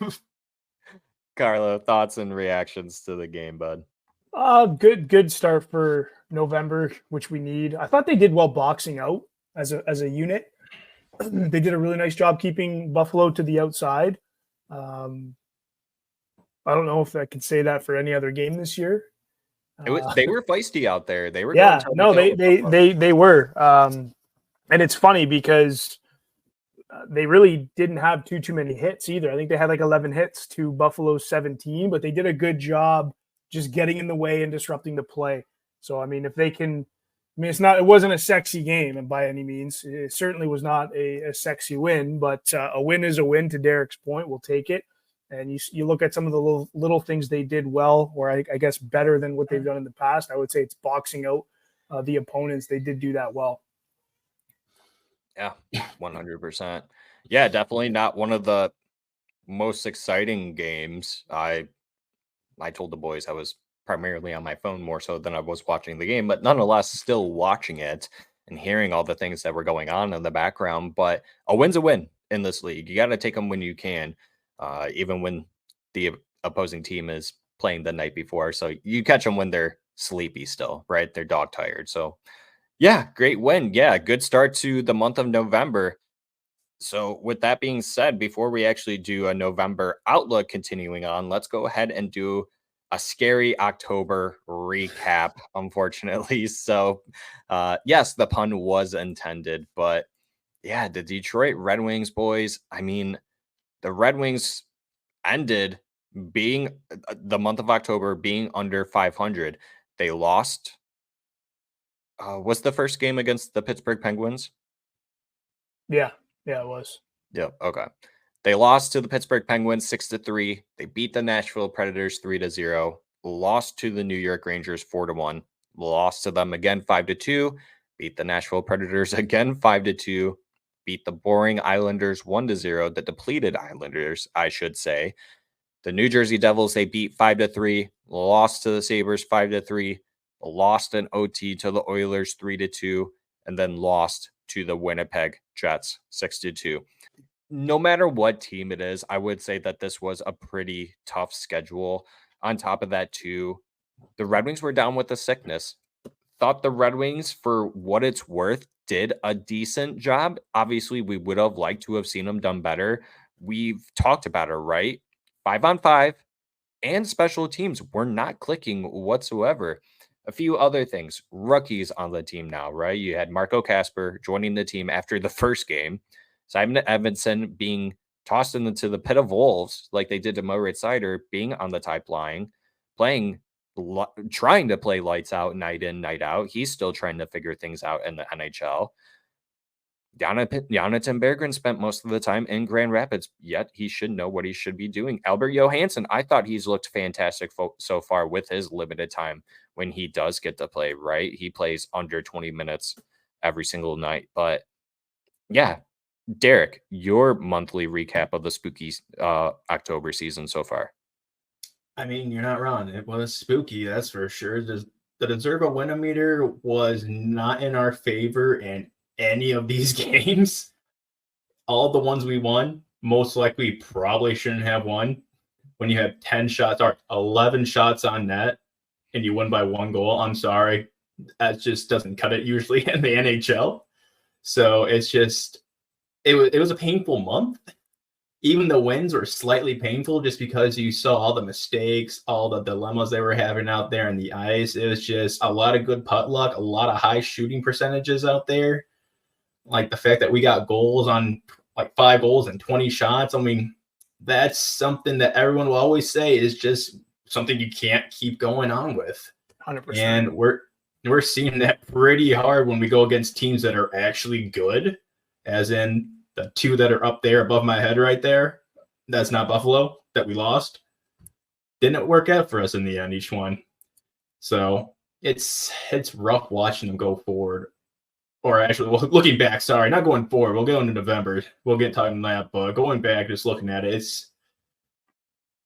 B: Carlo, thoughts and reactions to the game, bud?
C: Good start for November, which we need. I thought they did well boxing out as a unit. They did a really nice job keeping Buffalo to the outside. I don't know if I could say that for any other game this year.
B: They were feisty out there. They were
C: they were. And it's funny because they really didn't have too many hits either. I think they had like 11 hits to Buffalo's 17, but they did a good job just getting in the way and disrupting the play. So I mean, if they can, it wasn't a sexy game and by any means. It certainly was not a sexy win, but a win is a win, to Derek's point. We'll take it. And you look at some of the little things they did well, or I guess better than what they've done in the past. I would say it's boxing out the opponents. They did do that well.
B: Yeah, 100%. Yeah, definitely not one of the most exciting games. I told the boys I was primarily on my phone more so than I was watching the game, but nonetheless, still watching it and hearing all the things that were going on in the background. But a win's a win in this league. You got to take them when you can, even when the opposing team is playing the night before. So you catch them when they're sleepy still, right? They're dog tired. So yeah, great win. Yeah, good start to the month of November. So with that being said, before we actually do a November outlook continuing on, let's go ahead and do a scary October recap, unfortunately. So yes, the pun was intended, but yeah, the Detroit Red Wings boys, I mean, the Red Wings ended being the month of October being under 500. They lost. Was the first game against the Pittsburgh Penguins?
C: Yeah, it was.
B: Yeah. Okay. They lost to the Pittsburgh Penguins 6-3. They beat the Nashville Predators 3-0. Lost to the New York Rangers 4-1. Lost to them again 5-2. Beat the Nashville Predators again 5-2. Beat the boring Islanders 1-0. The depleted Islanders, I should say. The New Jersey Devils, they beat 5-3. Lost to the Sabres 5-3. Lost in OT to the Oilers 3-2. And then lost to the Winnipeg Jets 6-2. No matter what team it is, I would say that this was a pretty tough schedule. On top of that, too, the Red Wings were down with the sickness. Thought the Red Wings, for what it's worth, did a decent job. Obviously, we would have liked to have seen them done better. We've talked about it, right? 5-on-5 and special teams were not clicking whatsoever. A few other things, rookies on the team now, right? You had Marco Kasper joining the team after the first game. Simon Edmondson being tossed into the pit of wolves like they did to Moritz Seider, being on the type line, trying to play lights out night in, night out. He's still trying to figure things out in the NHL. Jonathan Berggren spent most of the time in Grand Rapids, yet he should know what he should be doing. Albert Johansson, I thought he's looked fantastic so far with his limited time when he does get to play, right? He plays under 20 minutes every single night. But yeah, Derek, your monthly recap of the spooky October season so far.
D: I mean, you're not wrong. It was spooky, that's for sure. The deserve a win-o-meter was not in our favor in any of these games. All the ones we won, most likely probably shouldn't have won. When you have 10 shots or 11 shots on net and you win by 1 goal, I'm sorry. That just doesn't cut it usually in the NHL. So it's just, it was a painful month. Even the wins were slightly painful just because you saw all the mistakes, all the dilemmas they were having out there on the ice. It was just a lot of good putt luck, a lot of high shooting percentages out there. Like the fact that we got goals on like 5 goals and 20 shots. I mean, that's something that everyone will always say is just something you can't keep going on with.
C: 100%.
D: And we're seeing that pretty hard when we go against teams that are actually good, as in the 2 that are up there above my head right there. That's not Buffalo that we lost. Didn't work out for us in the end, each one. So it's rough watching them go forward. Or actually, well, looking back, sorry, not going forward. We'll go into November. We'll get talking that, but going back, just looking at it,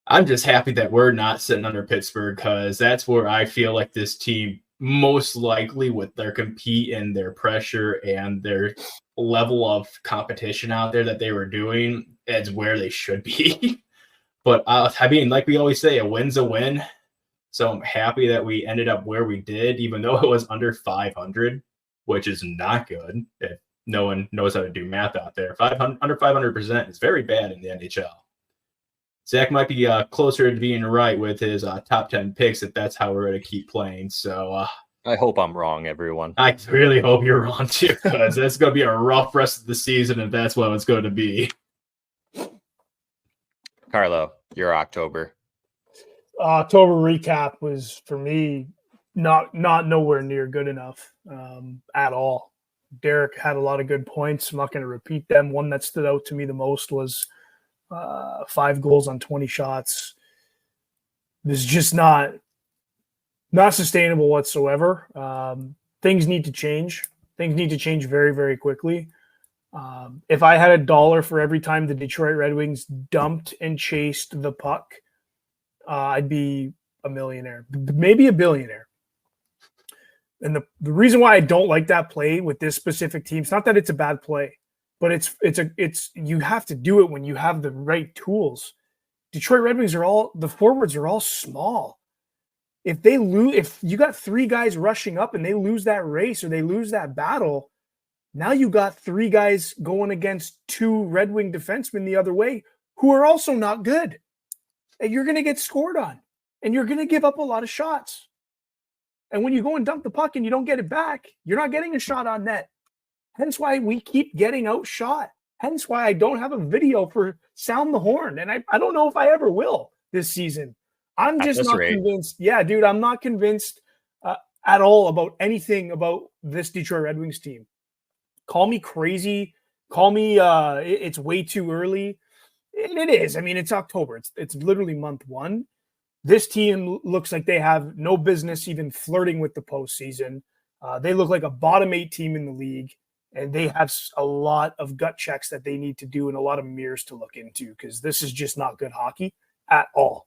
D: I'm just happy that we're not sitting under Pittsburgh, because that's where I feel like this team most likely, with their compete and their pressure and their level of competition out there that they were doing, is where they should be. But I mean, like we always say, a win's a win. So I'm happy that we ended up where we did, even though it was under 500. Which is not good if no one knows how to do math out there. Under 500% is very bad in the NHL. Zach might be closer to being right with his top 10 picks if that's how we're going to keep playing. So
B: I hope I'm wrong, everyone.
D: I really hope you're wrong too, because it's going to be a rough rest of the season if that's what it's going to be.
B: Carlo, your October.
C: October recap was, for me, not nowhere near good enough at all. Derek had a lot of good points. I'm not going to repeat them. One that stood out to me the most was 5 goals on 20 shots. This is just not sustainable whatsoever. Things need to change. Things need to change very, very quickly. If I had $1 for every time the Detroit Red Wings dumped and chased the puck, I'd be a millionaire, maybe a billionaire. And the reason why I don't like that play with this specific team, it's not that it's a bad play, but it's you have to do it when you have the right tools. Detroit Red Wings the forwards are all small. If you got 3 guys rushing up and they lose that race or they lose that battle, now you got 3 guys going against 2 Red Wing defensemen the other way who are also not good. And you're going to get scored on. And you're going to give up a lot of shots. And when you go and dump the puck and you don't get it back, you're not getting a shot on net. Hence why we keep getting outshot. Hence why I don't have a video for Sound the Horn. And I don't know if I ever will this season. I'm just not convinced. Yeah, dude, I'm not convinced at all about anything about this Detroit Red Wings team. Call me crazy. Call me it's way too early. And it is. I mean, it's October. It's literally month 1. This team looks like they have no business even flirting with the postseason. They look like a bottom 8 team in the league, and they have a lot of gut checks that they need to do and a lot of mirrors to look into because this is just not good hockey at all.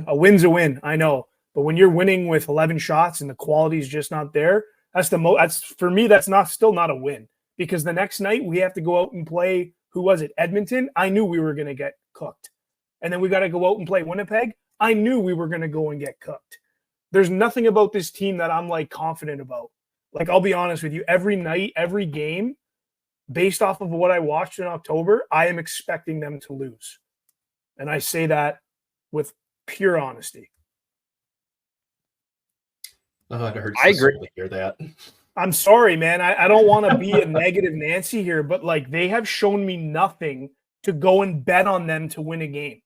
C: A win's a win, I know, but when you're winning with 11 shots and the quality is just not there, that's for me. That's still not a win because the next night we have to go out and play. Who was it? Edmonton. I knew we were going to get cooked, and then we got to go out and play Winnipeg. I knew we were going to go and get cooked. There's nothing about this team that I'm like confident about. Like, I'll be honest with you, every night, every game, based off of what I watched in October, I am expecting them to lose. And I say that with pure honesty.
D: It hurts
B: I agree
D: to hear that.
C: I'm sorry, man. I don't want to be a negative Nancy here, but like they have shown me nothing to go and bet on them to win a game.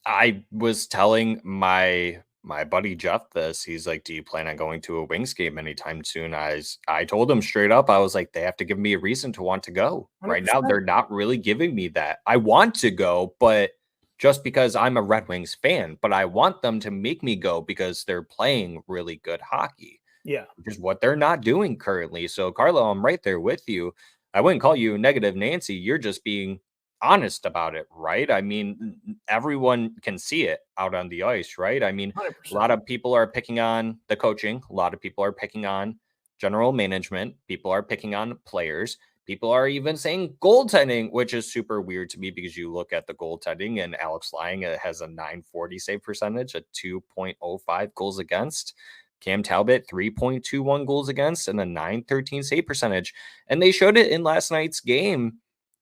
B: I was telling my buddy Jeff this. He's like, do you plan on going to a Wings game anytime soon? I told him straight up, I was like, they have to give me a reason to want to go. 100%. Right now, they're not really giving me that. I want to go, but just because I'm a Red Wings fan, but I want them to make me go because they're playing really good hockey.
C: Yeah.
B: Which is what they're not doing currently. So, Carlo, I'm right there with you. I wouldn't call you negative Nancy. You're just being honest about it, right? I mean, everyone can see it out on the ice, right? I mean,
C: 100%.
B: A lot of people are picking on the coaching. A lot of people are picking on general management. People are picking on players. People are even saying goaltending, which is super weird to me because you look at the goaltending and Alex Lying has a .940 save percentage, a 2.05 goals against. Cam Talbot, 3.21 goals against and a .913 save percentage. And they showed it in last night's game.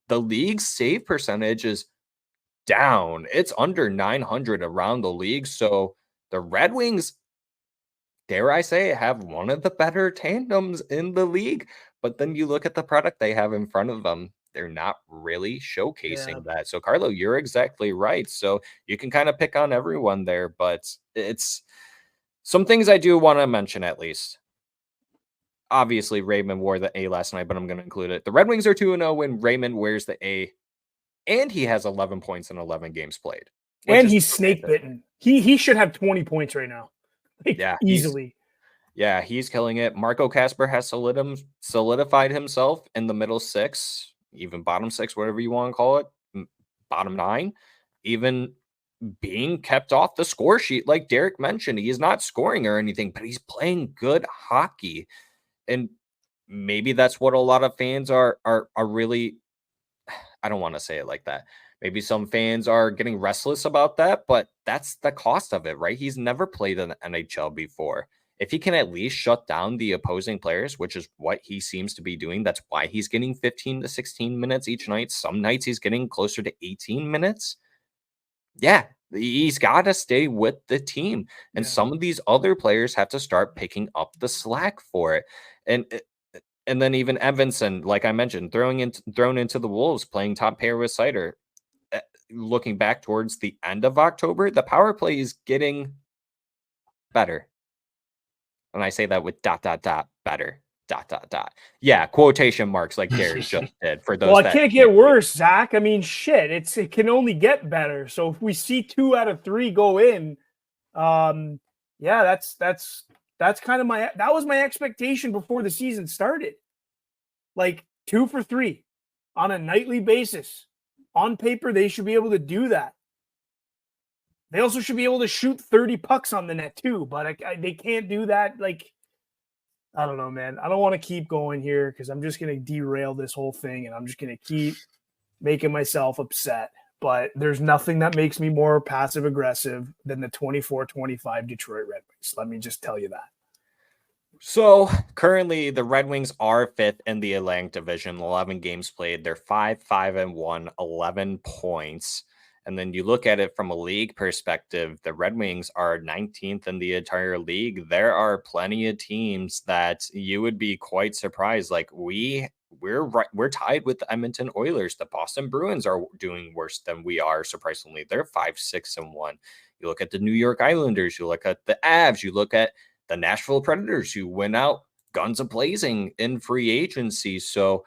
B: The league's save percentage is down. It's under 900 around the league. So the Red Wings, dare I say, have one of the better tandems in the league. But then you look at the product they have in front of them. They're not really showcasing that. So, Carlo, you're exactly right. So you can kind of pick on everyone there, but it's some things I do want to mention at least. Obviously, Raymond wore the A last night, but I'm going to include it. The Red Wings are 2-0 when Raymond wears the A, and he has 11 points in 11 games played.
C: And he's snake bitten. He should have 20 points right now.
B: Yeah,
C: easily.
B: He's killing it. Marco Kasper has solidified himself in the middle 6, even bottom 6, whatever you want to call it, bottom 9, even being kept off the score sheet. Like Derek mentioned, he is not scoring or anything, but he's playing good hockey. And maybe that's what a lot of fans are really, I don't want to say it like that. Maybe some fans are getting restless about that, but that's the cost of it, right? He's never played in the NHL before. If he can at least shut down the opposing players, which is what he seems to be doing, that's why he's getting 15 to 16 minutes each night. Some nights he's getting closer to 18 minutes. Yeah, he's got to stay with the team. And some of these other players have to start picking up the slack for it. And then even Evanson, like I mentioned, thrown into the Wolves, playing top pair with Sider. Looking back towards the end of October, the power play is getting better. And I say that with ... better. Yeah, quotation marks like Gary just did for those.
C: Well, it
B: that
C: can't get worse, Zach. I mean, shit, it can only get better. So if we see 2 out of 3 go in, yeah, that's kind of that was my expectation before the season started. Like 2 for 3 on a nightly basis. On paper, they should be able to do that. They also should be able to shoot 30 pucks on the net too, but they can't do that. Like, I don't know, man. I don't want to keep going here because I'm just going to derail this whole thing and I'm just going to keep making myself upset. But there's nothing that makes me more passive aggressive than the 24-25 Detroit Red Wings. Let me just tell you that.
B: So currently the Red Wings are 5th in the Atlantic Division, 11 games played. They're 5-5-1, 11 points. And then you look at it from a league perspective, the Red Wings are 19th in the entire league. There are plenty of teams that you would be quite surprised. Like we're tied with the Edmonton Oilers. The Boston Bruins are doing worse than we are, surprisingly. They're 5-6-1. You look at the New York Islanders, you look at the Avs, you look at the Nashville Predators, who went out guns a-blazing in free agency. So,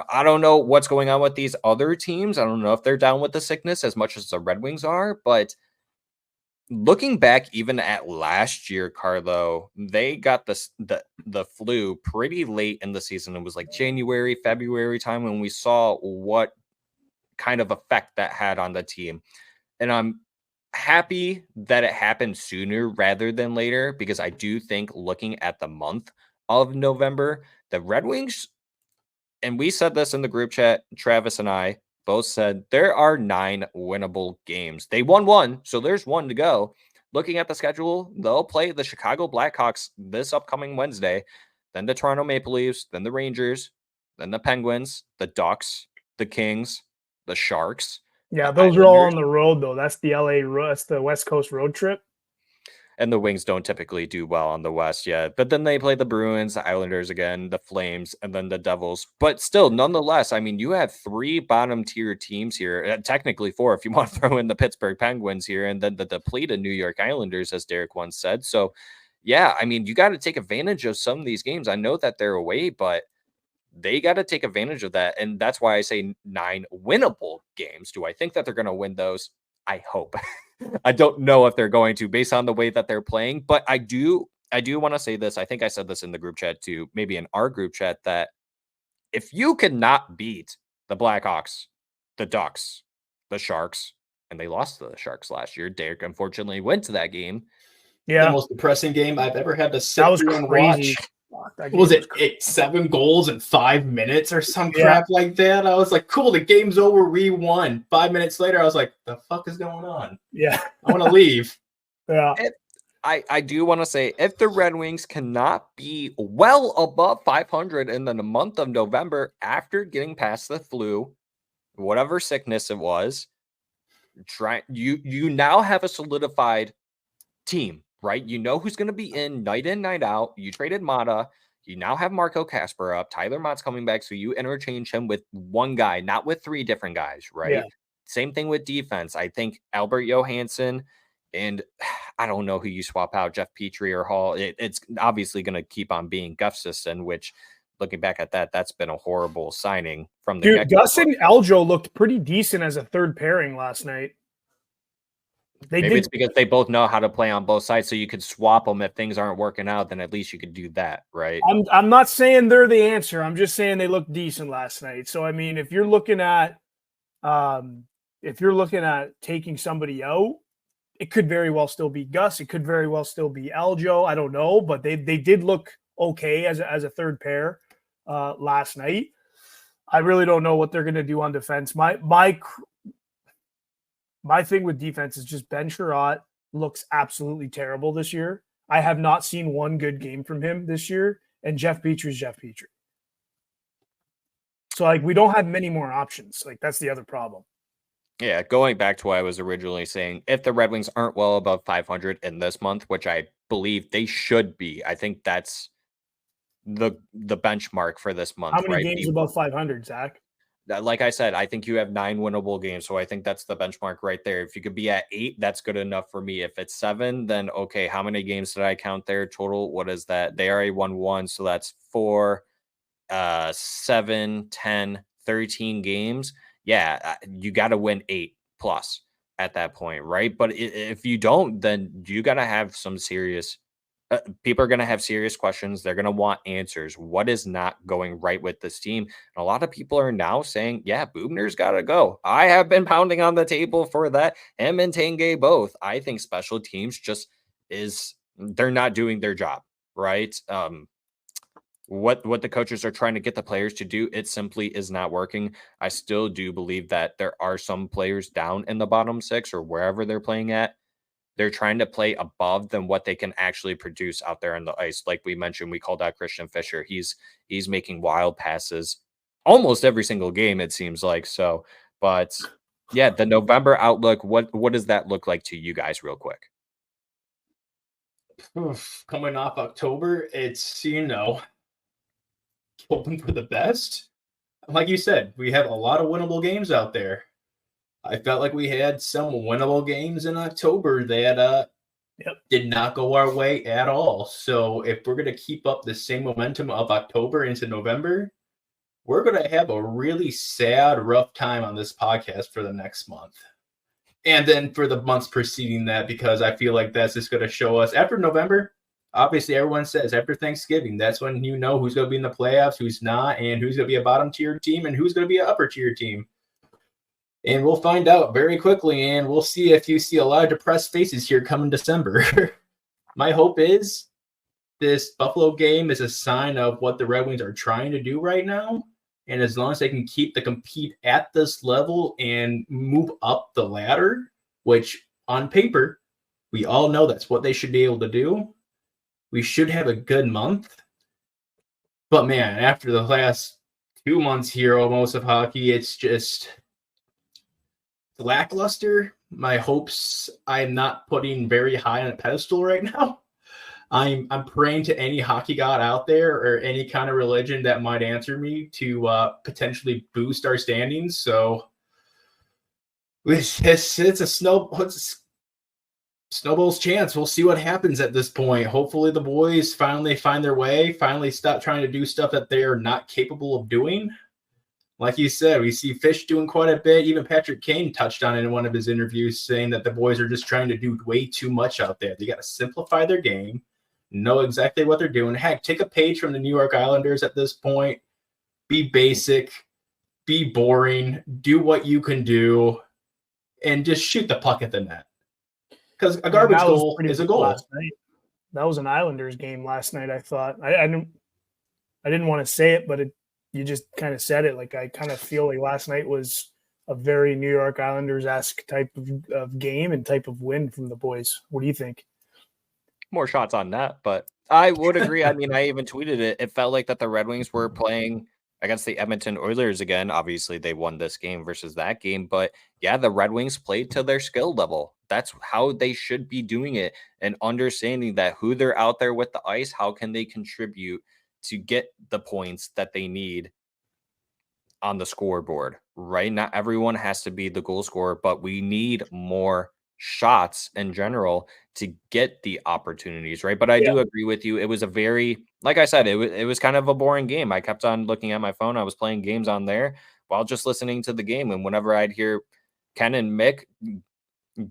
B: I don't know what's going on with these other teams. I don't know if they're down with the sickness as much as the Red Wings are, but looking back even at last year, Carlo, they got the flu pretty late in the season. It was like January, February time when we saw what kind of effect that had on the team. And I'm happy that it happened sooner rather than later, because I do think looking at the month of November, the Red Wings, and we said this in the group chat, Travis and I both said there are 9 winnable games. They won 1, so there's 1 to go. Looking at the schedule, they'll play the Chicago Blackhawks this upcoming Wednesday, then the Toronto Maple Leafs, then the Rangers, then the Penguins, the Ducks, the Kings, the Sharks.
C: Yeah, those are all on the road, though. That's the that's the West Coast road trip.
B: And the Wings don't typically do well on the West yet. But then they play the Bruins, the Islanders again, the Flames, and then the Devils. But still, nonetheless, I mean, you have 3 bottom-tier teams here. Technically 4 if you want to throw in the Pittsburgh Penguins here, and then the depleted New York Islanders, as Derek once said. So, yeah, I mean, you got to take advantage of some of these games. I know that they're away, but they got to take advantage of that. And that's why I say 9 winnable games. Do I think that they're going to win those? I hope. I don't know if they're going to, based on the way that they're playing, but I do want to say this. I think I said this in the group chat too, maybe in our group chat, that if you cannot beat the Blackhawks, the Ducks, the Sharks, and they lost to the Sharks last year, Derek unfortunately went to that game.
D: Yeah, the most depressing game I've ever had to sit through and
C: crazy.
D: Watch. What was it 7 goals in 5 minutes or some crap like that? I was like, cool, the game's over, we won. 5 minutes later, I was like, the fuck is going on?
C: Yeah.
D: I want to leave.
C: Yeah.
B: I do want to say, if the Red Wings cannot be well above 500 in the month of November after getting past the flu, whatever sickness it was, you now have a solidified team. Right? You know who's going to be in, night out. You traded Mata. You now have Marco Kasper up. Tyler Mott's coming back, so you interchange him with 1 guy, not with 3 different guys, right? Yeah. Same thing with defense. I think Albert Johansson, and I don't know who you swap out, Jeff Petrie or Hall. It's obviously going to keep on being Gustafsson, which, looking back at that, that's been a horrible signing from the
C: Dude, Gus and Aljo looked pretty decent as a third pairing last night.
B: It's because they both know how to play on both sides, so you could swap them if things aren't working out. Then at least you could do that, right?
C: I'm not saying they're the answer. I'm just saying they looked decent last night. So I mean, if you're looking at taking somebody out, it could very well still be Gus. It could very well still be Aljo. I don't know, but they did look okay as a third pair last night. I really don't know what they're going to do on defense. My thing with defense is just Ben Sherratt looks absolutely terrible this year. I have not seen 1 good game from him this year, and Jeff Petrie's Jeff Petrie. So, we don't have many more options. That's the other problem.
B: Yeah, going back to what I was originally saying, if the Red Wings aren't well above 500 in this month, which I believe they should be, I think that's the benchmark for this month.
C: How many games above 500, Zach?
B: like I said, I think you have 9 winnable games. So I think that's the benchmark right there. If you could be at 8, that's good enough for me. If it's 7, then okay, how many games did I count there total? What is that? They already won 1. So that's 4, 7, 10, 13 games. Yeah, you got to win 8 plus at that point, right? But if you don't, then you got to have some serious people are going to have serious questions. They're going to want answers. What is not going right with this team? And a lot of people are now saying, yeah, Bubner's got to go. I have been pounding on the table for that. Him and Tanguay both. I think special teams they're not doing their job, right? What the coaches are trying to get the players to do, it simply is not working. I still do believe that there are some players down in the bottom 6 or wherever they're playing at. They're trying to play above than what they can actually produce out there on the ice. Like we mentioned, we called out Christian Fischer. He's making wild passes almost every single game, it seems like. So, but yeah, the November outlook, what does that look like to you guys real quick?
D: Coming off October, it's, hoping for the best. Like you said, we have a lot of winnable games out there. I felt like we had some winnable games in October that did not go our way at all. So if we're going to keep up the same momentum of October into November, we're going to have a really sad, rough time on this podcast for the next month. And then for the months preceding that, because I feel like that's just going to show us after November. Obviously, everyone says after Thanksgiving, that's when you know who's going to be in the playoffs, who's not, and who's going to be a bottom tier team and who's going to be an upper tier team. And we'll find out very quickly, and we'll see if you see a lot of depressed faces here coming December. My hope is this Buffalo game is a sign of what the Red Wings are trying to do right now. And as long as they can keep the compete at this level and move up the ladder, which on paper, we all know that's what they should be able to do, we should have a good month. But man, after the last 2 months here almost of hockey, it's just lackluster. My hopes I'm not putting very high on a pedestal right now. I'm praying to any hockey god out there or any kind of religion that might answer me to potentially boost our standings. So it's a snowball's chance. We'll see what happens at this point. Hopefully the boys finally find their way, finally stop trying to do stuff that they are not capable of doing. Like you said, we see Fish doing quite a bit. Even Patrick Kane touched on it in one of his interviews, saying that the boys are just trying to do way too much out there. They got to simplify their game, know exactly what they're doing. Heck, take a page from the New York Islanders at this point. Be basic, be boring, do what you can do, and just shoot the puck at the net. Because a garbage goal is a goal.
C: That was an Islanders game last night, I thought. I didn't want to say it, but you just kind of said it. Like, I kind of feel like last night was a very New York Islanders-esque type of game and type of win from the boys. What do you think?
B: More shots on net, but I would agree. I mean, I even tweeted it. It felt like that the Red Wings were playing against the Edmonton Oilers again. Obviously, they won this game versus that game, but yeah, the Red Wings played to their skill level. That's how they should be doing it, and understanding that who they're out there with the ice, how can they contribute to get the points that they need on the scoreboard, right? Not everyone has to be the goal scorer, but we need more shots in general to get the opportunities, right? But I do agree with you. It was a very, like I said, it was kind of a boring game. I kept on looking at my phone. I was playing games on there while just listening to the game. And whenever I'd hear Ken and Mick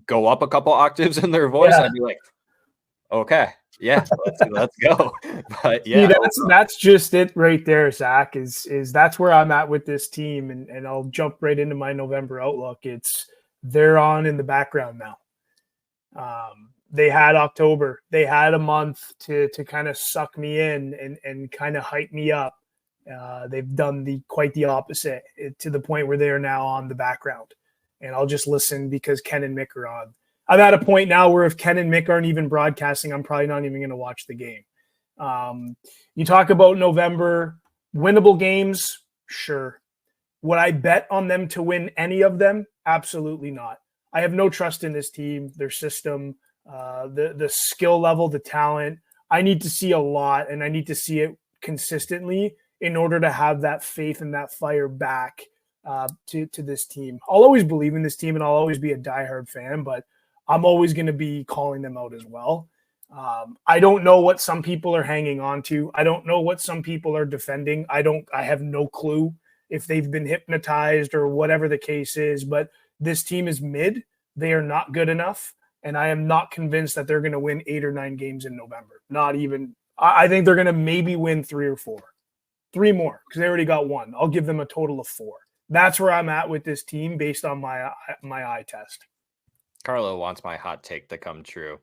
B: go up a couple octaves in their voice, I'd be like, okay, yeah, let's go. But yeah,
C: that's just it right there, Zach, is that's where I'm at with this team. And I'll jump right into my November outlook. They're on in the background now. They had October. They had a month to kind of suck me in and kind of hype me up. They've done quite the opposite to the point where they are now on the background. And I'll just listen because Ken and Mick are on. I'm at a point now where if Ken and Mick aren't even broadcasting, I'm probably not even going to watch the game. You talk about November, winnable games, sure. Would I bet on them to win any of them? Absolutely not. I have no trust in this team, their system, the skill level, the talent. I need to see a lot, and I need to see it consistently in order to have that faith and that fire back to this team. I'll always believe in this team, and I'll always be a diehard fan, but I'm always going to be calling them out as well. I don't know what some people are hanging on to. I don't know what some people are defending. I have no clue if they've been hypnotized or whatever the case is, but this team is mid. They are not good enough. And I am not convinced that they're going to win 8 or 9 games in November. Not even. I think they're going to maybe win 3 or 4. 3 more, because they already got 1. I'll give them a total of 4. That's where I'm at with this team based on my eye test.
B: Carlo wants my hot take to come true.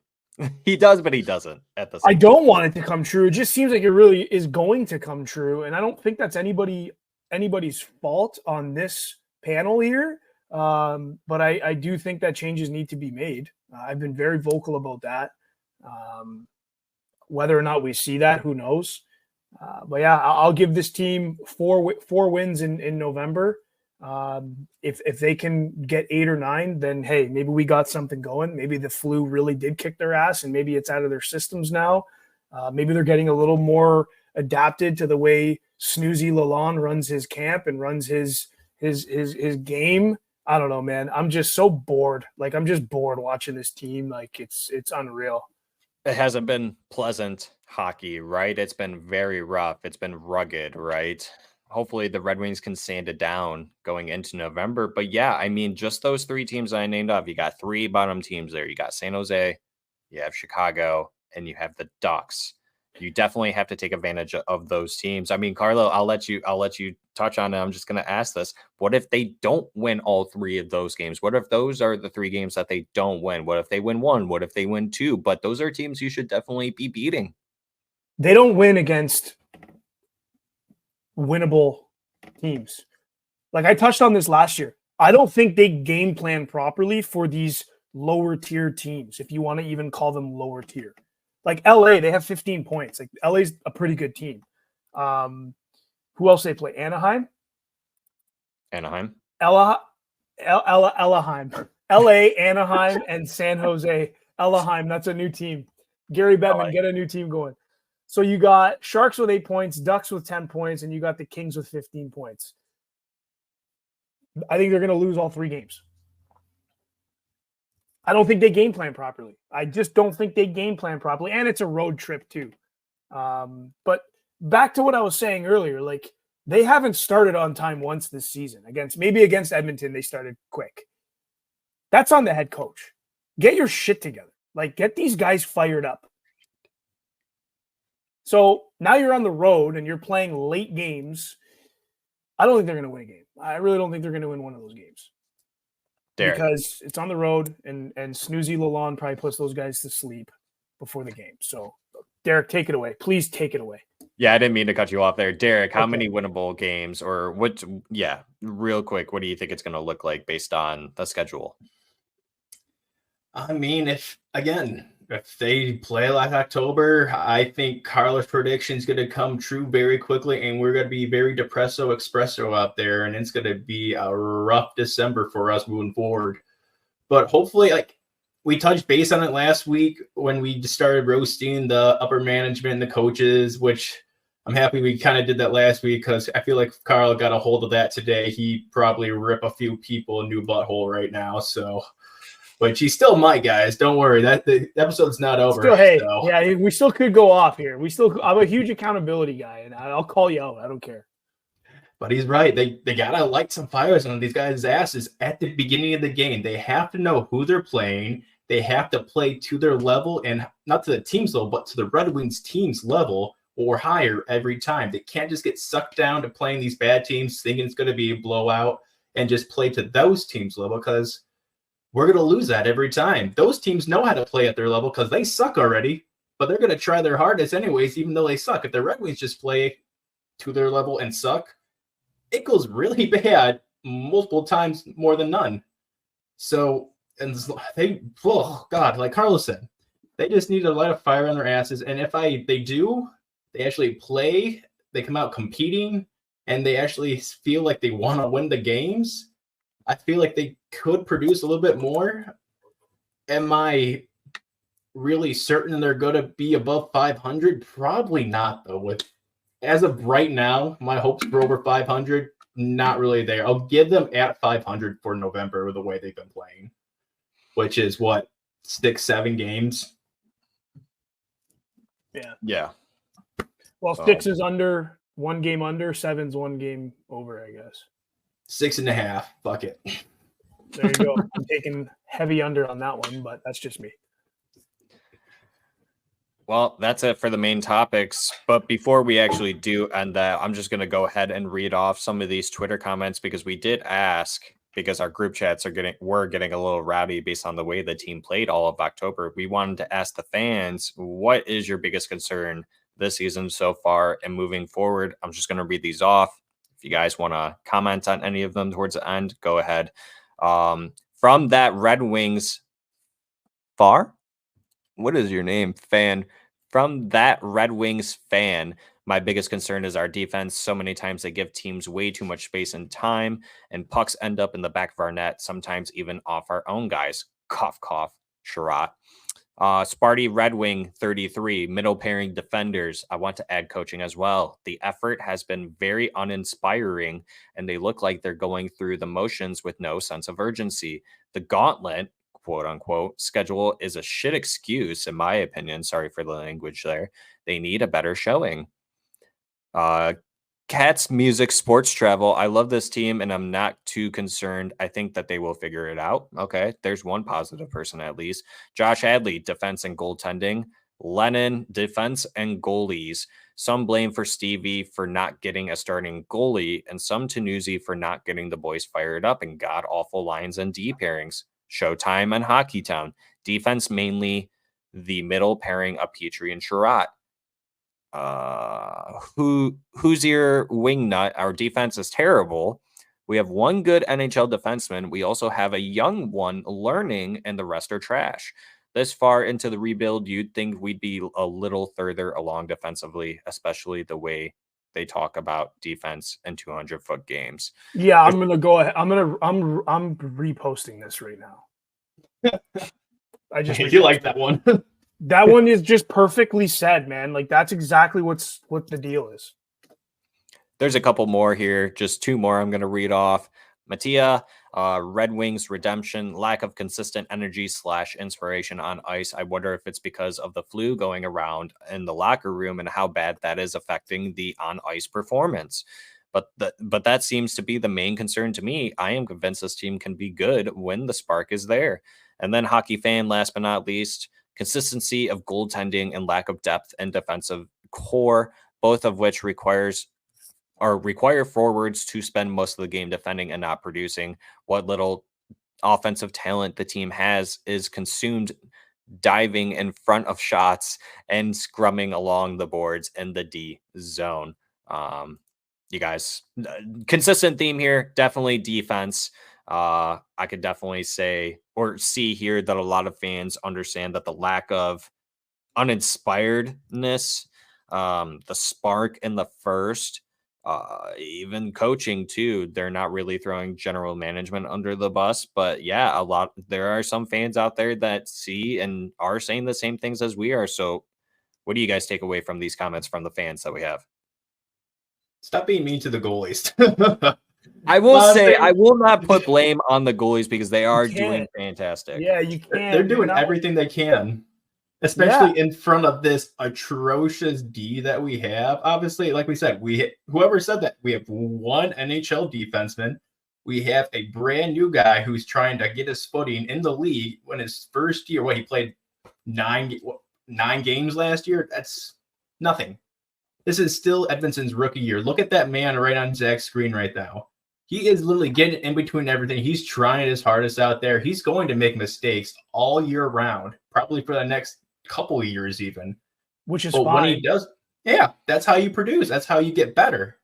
B: He does, but he doesn't at the same
C: I don't want it to come true. It just seems like it really is going to come true. And I don't think that's anybody's fault on this panel here. But I do think that changes need to be made. I've been very vocal about that. Whether or not we see that, who knows? But yeah, I'll give this team 4 wins in November. If they can get 8 or 9, then hey, maybe we got something going. Maybe the flu really did kick their ass, and maybe it's out of their systems now. Maybe they're getting a little more adapted to the way Snoozy Lalonde runs his camp and runs his game. I don't know, man. I'm just so bored. Like, I'm just bored watching this team. Like, it's unreal.
B: It hasn't been pleasant hockey, right? It's been very rough. It's been rugged, right? Hopefully the Red Wings can sand it down going into November. But yeah, I mean, just those 3 teams I named off, you got 3 bottom teams there. You got San Jose, you have Chicago, and you have the Ducks. You definitely have to take advantage of those teams. I mean, Carlo, I'll let you touch on it. I'm just going to ask this. What if they don't win all 3 of those games? What if those are the 3 games that they don't win? What if they win 1? What if they win 2? But those are teams you should definitely be beating.
C: They don't win against winnable teams. Like I touched on this last year. I don't think they game plan properly for these lower tier teams, if you want to even call them lower tier. Like LA, they have 15 points. Like LA's a pretty good team. Who else they play? Anaheim.
B: Anaheim.
C: LA, Anaheim, and San Jose. Anaheim, that's a new team. Gary Bettman, get a new team going. So you got Sharks with 8 points, Ducks with 10 points, and you got the Kings with 15 points. I think they're going to lose all 3 games. I don't think they game plan properly. I just don't think they game plan properly. And it's a road trip too. But back to what I was saying earlier, like they haven't started on time once this season. Against Edmonton, they started quick. That's on the head coach. Get your shit together. Like get these guys fired up. So now you're on the road and you're playing late games. I don't think they're going to win a game. I really don't think they're going to win one of those games. Derek. Because it's on the road, and Snoozy Lalonde probably puts those guys to sleep before the game. So, Derek, take it away. Please take it away.
B: Yeah, I didn't mean to cut you off there. Derek, how many winnable games or what? Yeah, real quick, what do you think it's going to look like based on the schedule?
D: I mean, if they play like October, I think Carlos' prediction is going to come true very quickly, and we're going to be very depresso espresso out there, and it's going to be a rough December for us moving forward. But hopefully, like we touched base on it last week when we just started roasting the upper management and the coaches, which I'm happy we kind of did that last week because I feel like if Carl got a hold of that today, he'd probably rip a few people a new butthole right now. So. But she's still my guys. Don't worry. That the episode's not over.
C: Still, hey, yeah, we still could go off here. I'm a huge accountability guy, and I'll call you out. I don't care.
D: But he's right. They gotta light some fires on these guys' asses at the beginning of the game. They have to know who they're playing. They have to play to their level, and not to the team's level, but to the Red Wings team's level or higher every time. They can't just get sucked down to playing these bad teams, thinking it's going to be a blowout, and just play to those teams' level because we're going to lose that every time. Those teams know how to play at their level because they suck already, but they're going to try their hardest anyways, even though they suck. If the Red Wings just play to their level and suck, it goes really bad multiple times more than none. So, and like Carlos said, they just need to light a fire on their asses. And if they actually play, they come out competing, and they actually feel like they want to win the games, I feel like they could produce a little bit more. Am I really certain they're going to be above 500? Probably not, though. As of right now, my hopes for over 500 not really there. I'll give them at 500 for November with the way they've been playing, which is what, 6-7 games.
B: Yeah.
C: Well, 6 is under, 1 game under, 7's 1 game over, I guess.
D: 6.5. Fuck it.
C: There you go. I'm taking heavy under on that one, but that's just me.
B: Well, that's it for the main topics. But before we actually do end that, I'm just going to go ahead and read off some of these Twitter comments because we did ask, because our group chats were getting a little rowdy based on the way the team played all of October. We wanted to ask the fans, what is your biggest concern this season so far and moving forward? I'm just going to read these off. If you guys want to comment on any of them towards the end, go ahead. From that Red Wings what is your name? Fan. From that Red Wings fan, my biggest concern is our defense. So many times they give teams way too much space and time, and pucks end up in the back of our net, sometimes even off our own guys. Cough, cough, Sherratt. Sparty Red Wing 33, middle pairing defenders. I want to add coaching as well. The effort has been very uninspiring, and they look like they're going through the motions with no sense of urgency. The gauntlet, quote unquote, schedule is a shit excuse, in my opinion. Sorry for the language there. They need a better showing. Cats Music Sports Travel. I love this team and I'm not too concerned. I think that they will figure it out. Okay, there's one positive person at least. Josh Hadley, defense and goaltending. Lennon, defense and goalies. Some blame for Stevie for not getting a starting goalie, and some to Newsy for not getting the boys fired up in god-awful lines and D pairings. Showtime and Hockey Town. Defense mainly the middle pairing of Petrie and Sherratt. Who's your wingnut? Our defense is terrible. We have one good NHL defenseman. We also have a young one learning, and the rest are trash. This far into the rebuild, you'd think we'd be a little further along defensively, especially the way they talk about defense and 200-foot games.
C: Yeah, I'm gonna go ahead. I'm reposting this right now. I just
D: you like that one.
C: That one is just perfectly said, man. Like that's exactly what the deal is.
B: There's a couple more here, just 2 more I'm going to read off. Mattia, Red Wings redemption, lack of consistent energy / inspiration on ice. I wonder if it's because of the flu going around in the locker room and how bad that is affecting the on-ice performance. But that seems to be the main concern to me. I am convinced this team can be good when the spark is there. And then Hockey Fan, last but not least, consistency of goaltending and lack of depth and defensive core, both of which require forwards to spend most of the game defending and not producing. What little offensive talent the team has is consumed diving in front of shots and scrumming along the boards in the D zone. You guys, consistent theme here, definitely defense. I could definitely say or see here that a lot of fans understand that the lack of uninspiredness, the spark in the first, even coaching too, they're not really throwing general management under the bus. But yeah, there are some fans out there that see and are saying the same things as we are. So what do you guys take away from these comments from the fans that we have?
D: Stop being mean to the goalies.
B: I will say I will not put blame on the goalies because they are doing fantastic.
C: Yeah, you can't.
D: They're doing everything they can, especially in front of this atrocious D that we have. Obviously, like we said, whoever said that, we have one NHL defenseman. We have a brand new guy who's trying to get his footing in the league when his first year. He played 9 games last year. That's nothing. This is still Edmonton's rookie year. Look at that man right on Zach's screen right now. He is literally getting in between everything. He's trying his hardest out there. He's going to make mistakes all year round, probably for the next couple of years even.
C: Which is
D: but
C: fine.
D: When he does, yeah, that's how you produce. That's how you get better.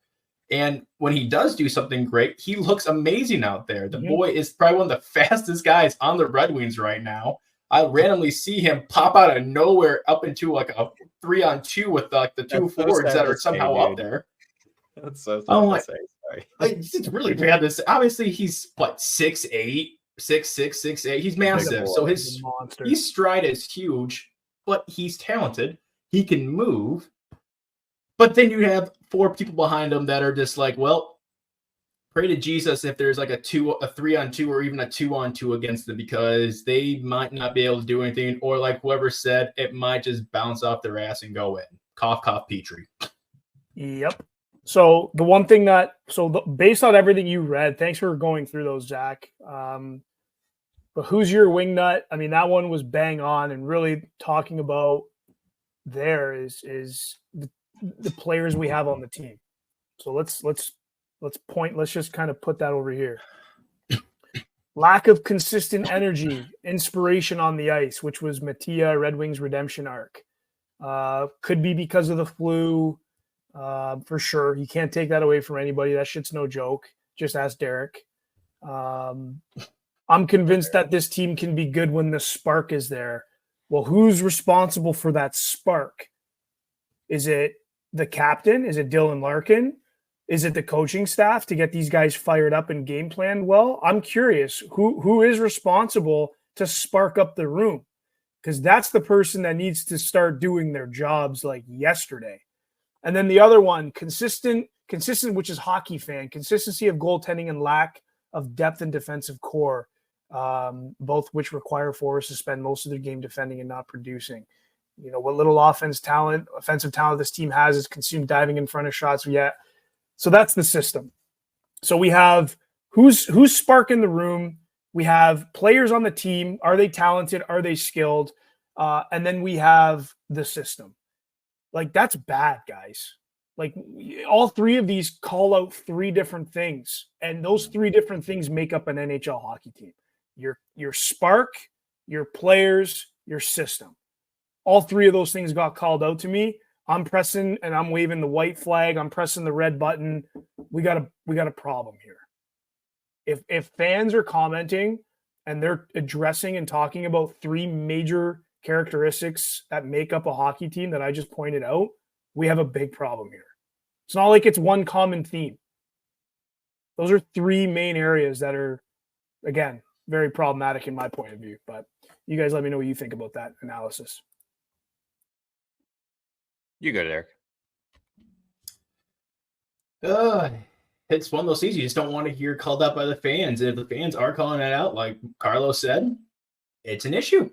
D: And when he does do something great, he looks amazing out there. The boy is probably one of the fastest guys on the Red Wings right now. I randomly see him pop out of nowhere up into like a 3-on-2 with like the two forwards that are somehow up there.
B: That's so sad to say. Sorry.
D: It's really bad. Obviously he's 6'8", 6'6", 6'8". He's massive, so his stride is huge, but he's talented. He can move. But then you have 4 people behind him that are just like, well, pray to Jesus if there's like a 3-on-2 or even a 2-on-2 against them, because they might not be able to do anything, or like whoever said, it might just bounce off their ass and go in. Cough, cough, Petrie.
C: Yep. So the one thing based on everything you read, thanks for going through those, Zach. But who's your wingnut? I mean, that one was bang on, and really talking about there is the players we have on the team. So let's just kind of put that over here. Lack of consistent energy, inspiration on the ice, which was Mattia Red Wings redemption arc. Could be because of the flu, for sure. You can't take that away from anybody. That shit's no joke. Just ask Derek. I'm convinced that this team can be good when the spark is there. Well, who's responsible for that spark? Is it the captain? Is it Dylan Larkin? Is it the coaching staff to get these guys fired up and game planned well? I'm curious. Who is responsible to spark up the room? Because that's the person that needs to start doing their jobs like yesterday. And then the other one, consistent, which is hockey fan, consistency of goaltending and lack of depth and defensive core, both which require forwards to spend most of their game defending and not producing. You know, what little offensive talent this team has is consumed diving in front of shots yet. So that's the system. So we have who's sparking the room. We have players on the team. Are they talented? Are they skilled? And then we have the system. Like, that's bad, guys. Like, all three of these call out three different things, and those three different things make up an NHL hockey team. Your spark, your players, your system. All three of those things got called out to me. I'm pressing and I'm waving the white flag. I'm pressing the red button. We got a problem here. If fans are commenting and they're addressing and talking about three major characteristics that make up a hockey team that I just pointed out, we have a big problem here. It's not like it's one common theme. Those are three main areas that are, again, very problematic in my point of view. But you guys let me know what you think about that analysis.
B: You go, Derek.
D: It's one of those things you just don't want to hear called out by the fans. And if the fans are calling it out, like Carlos said, it's an issue.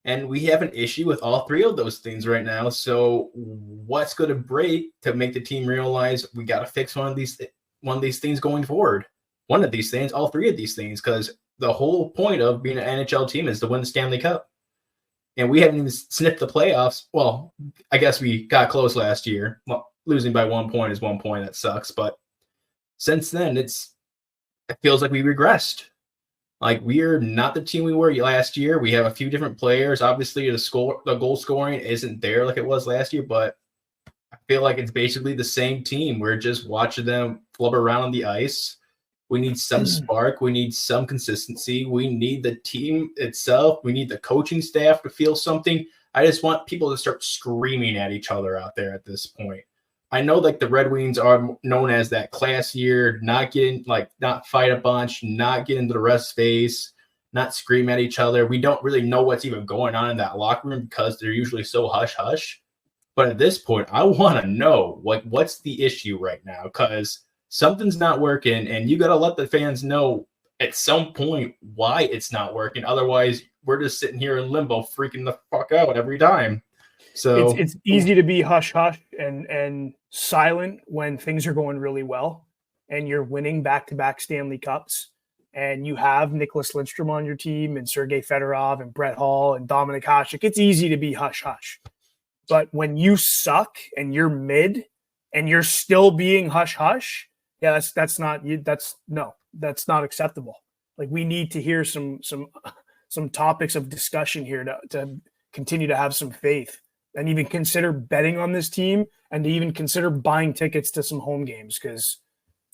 D: And we have an issue with all three of those things right now. So what's going to break to make the team realize we got to fix one of these things going forward? One of these things, all three of these things, because the whole point of being an NHL team is to win the Stanley Cup. And we haven't even sniffed the playoffs. Well, I guess we got close last year. Well, losing by 1 point is 1 point. That sucks. But since then, it feels like we regressed. Like, we are not the team we were last year. We have a few different players. Obviously, the goal scoring isn't there like it was last year, but I feel like it's basically the same team. We're just watching them flub around on the ice. We need some spark. We need some consistency. We need the team itself. We need the coaching staff to feel something. I just want people to start screaming at each other out there at this point. I know, like, the Red Wings are known as that class year, not fight a bunch, not get into the ref's face, not scream at each other. We don't really know what's even going on in that locker room because they're usually so hush-hush. But at this point, I want to know, like, what's the issue right now? Because something's not working, and you got to let the fans know at some point why it's not working. Otherwise, we're just sitting here in limbo freaking the fuck out every time. So
C: it's easy to be hush-hush and silent when things are going really well and you're winning back-to-back Stanley Cups and you have Nicholas Lindstrom on your team and Sergei Fedorov and Brett Hall and Dominik Hasek. It's easy to be hush-hush. But when you suck and you're mid and you're still being hush-hush, yeah, that's not acceptable. Like, we need to hear some topics of discussion here to continue to have some faith and even consider betting on this team and to even consider buying tickets to some home games, because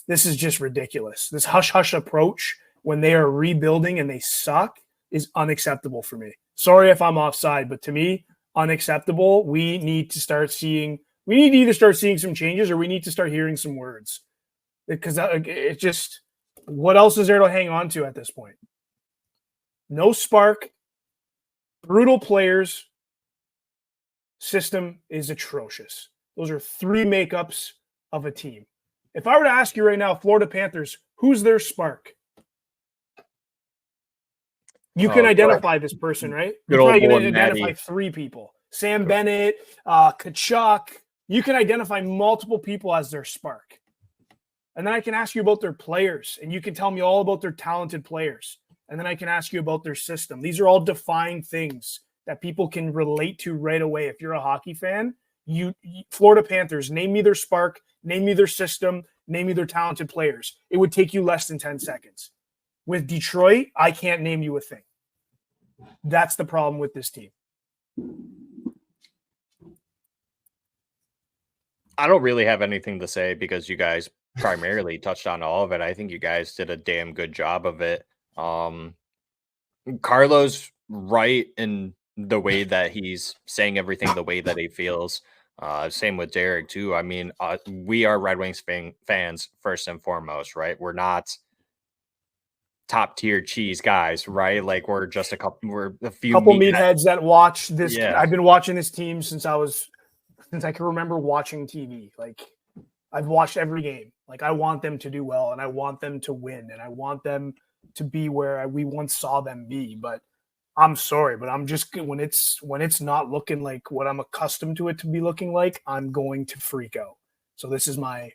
C: this is just ridiculous. This hush-hush approach when they are rebuilding and they suck is unacceptable for me. Sorry if I'm offside, but to me, unacceptable. We need to either start seeing some changes or we need to start hearing some words, because it just, what else is there to hang on to at this point? No spark, brutal players, system is atrocious. Those are three makeups of a team. If I were to ask you right now, Florida Panthers, Who's their spark? You can identify this person, right? You're probably going to identify 3 people. Sam Bennett, Kachuk. You can identify multiple people as their spark. And then I can ask you about their players, and you can tell me all about their talented players. And then I can ask you about their system. These are all defined things that people can relate to right away. If you're a hockey fan, Florida Panthers, name me their spark, name me their system, name me their talented players. It would take you less than 10 seconds. With Detroit, I can't name you a thing. That's the problem with this team.
B: I don't really have anything to say because you guys primarily touched on all of it. I think you guys did a damn good job of it. Carlo's right in the way that he's saying everything the way that he feels. Same with Derek too. I mean, we are Red Wings fans first and foremost, right? We're not top tier cheese guys, right? Like we're a few
C: meatheads that watch this. Yeah. I've been watching this team since I can remember watching TV. Like I've watched every game. Like I want them to do well, and I want them to win, and I want them to be where we once saw them be. But I'm sorry, but I'm just when it's not looking like what I'm accustomed to it to be looking like, I'm going to freak out. So this is my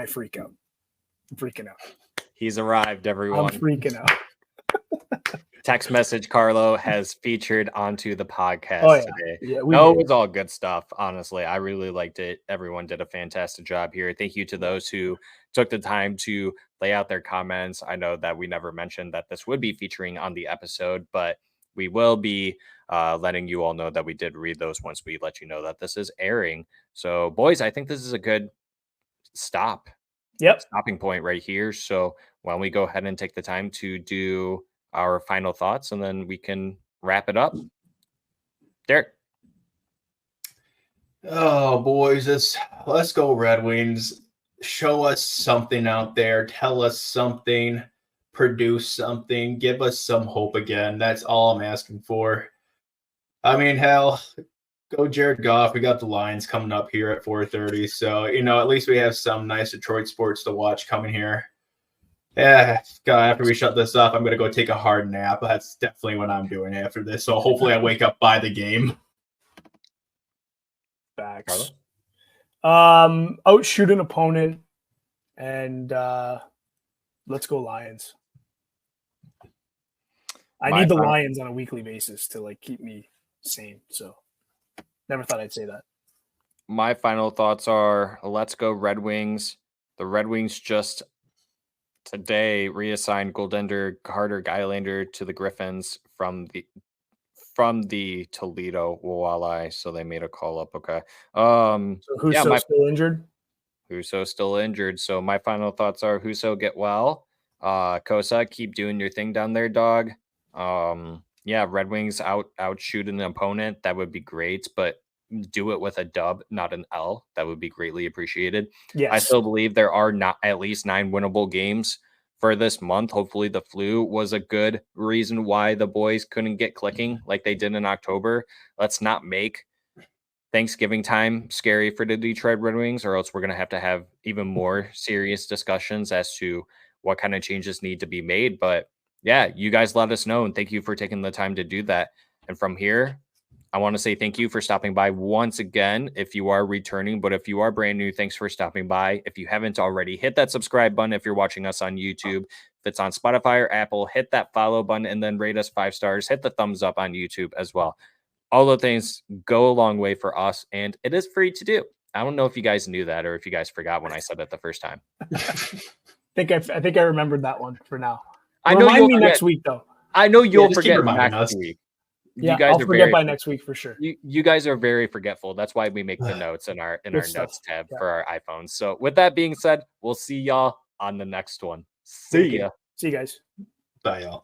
C: freak out. I'm freaking out.
B: He's arrived, everyone.
C: I'm freaking out.
B: Text message Carlo has featured onto the podcast today. Yeah, it was all good stuff. Honestly, I really liked it. Everyone did a fantastic job here. Thank you to those who took the time to lay out their comments. I know that we never mentioned that this would be featuring on the episode, but we will be letting you all know that we did read those once we let you know that this is airing. So, boys, I think this is a good stopping point right here. So why don't we go ahead and take the time to do our final thoughts, and then we can wrap it up. Derek.
D: Oh, boys, let's go Red Wings. Show us something out there. Tell us something. Produce something. Give us some hope again. That's all I'm asking for. I mean, hell, go Jared Goff. We got the Lions coming up here at 4:30. So, at least we have some nice Detroit sports to watch coming here. Yeah, God, after we shut this up, I'm going to go take a hard nap. That's definitely what I'm doing after this. So hopefully I wake up by the game.
C: Facts. Outshoot an opponent, and let's go Lions. I need the Lions on a weekly basis to keep me sane. So never thought I'd say that.
B: My final thoughts are let's go Red Wings. The Red Wings just today reassigned goaltender Carter Gylander to the Griffins from the Toledo Walleye. So they made a call up. Okay.
C: So Husso's still injured?
B: Husso's still injured. So my final thoughts are Husso, get well. Kosa, keep doing your thing down there, dog. Red Wings outshoot an opponent. That would be great, but do it with a dub, not an L. That would be greatly appreciated. Yes. I still believe there are not at least 9 winnable games for this month. Hopefully the flu was a good reason why the boys couldn't get clicking like they did in October. Let's not make Thanksgiving time scary for the Detroit Red Wings, or else we're going to have even more serious discussions as to what kind of changes need to be made. But yeah, you guys let us know, and thank you for taking the time to do that. And from here, I want to say thank you for stopping by once again if you are returning, but if you are brand new, thanks for stopping by. If you haven't already, hit that subscribe button if you're watching us on YouTube. If it's on Spotify or Apple, hit that follow button and then rate us 5 stars. Hit the thumbs up on YouTube as well. All the things go a long way for us, and it is free to do. I don't know if you guys knew that or if you guys forgot when I said it the first time.
C: I think I remembered that one for now.
B: Remind
C: me next week, though.
B: I know you'll forget next week.
C: Yeah, I'll forget by next week for sure.
B: You guys are very forgetful. That's why we make the notes in our notes tab for our iPhones. So with that being said, we'll see y'all on the next one. See ya.
C: See you guys.
D: Bye, y'all.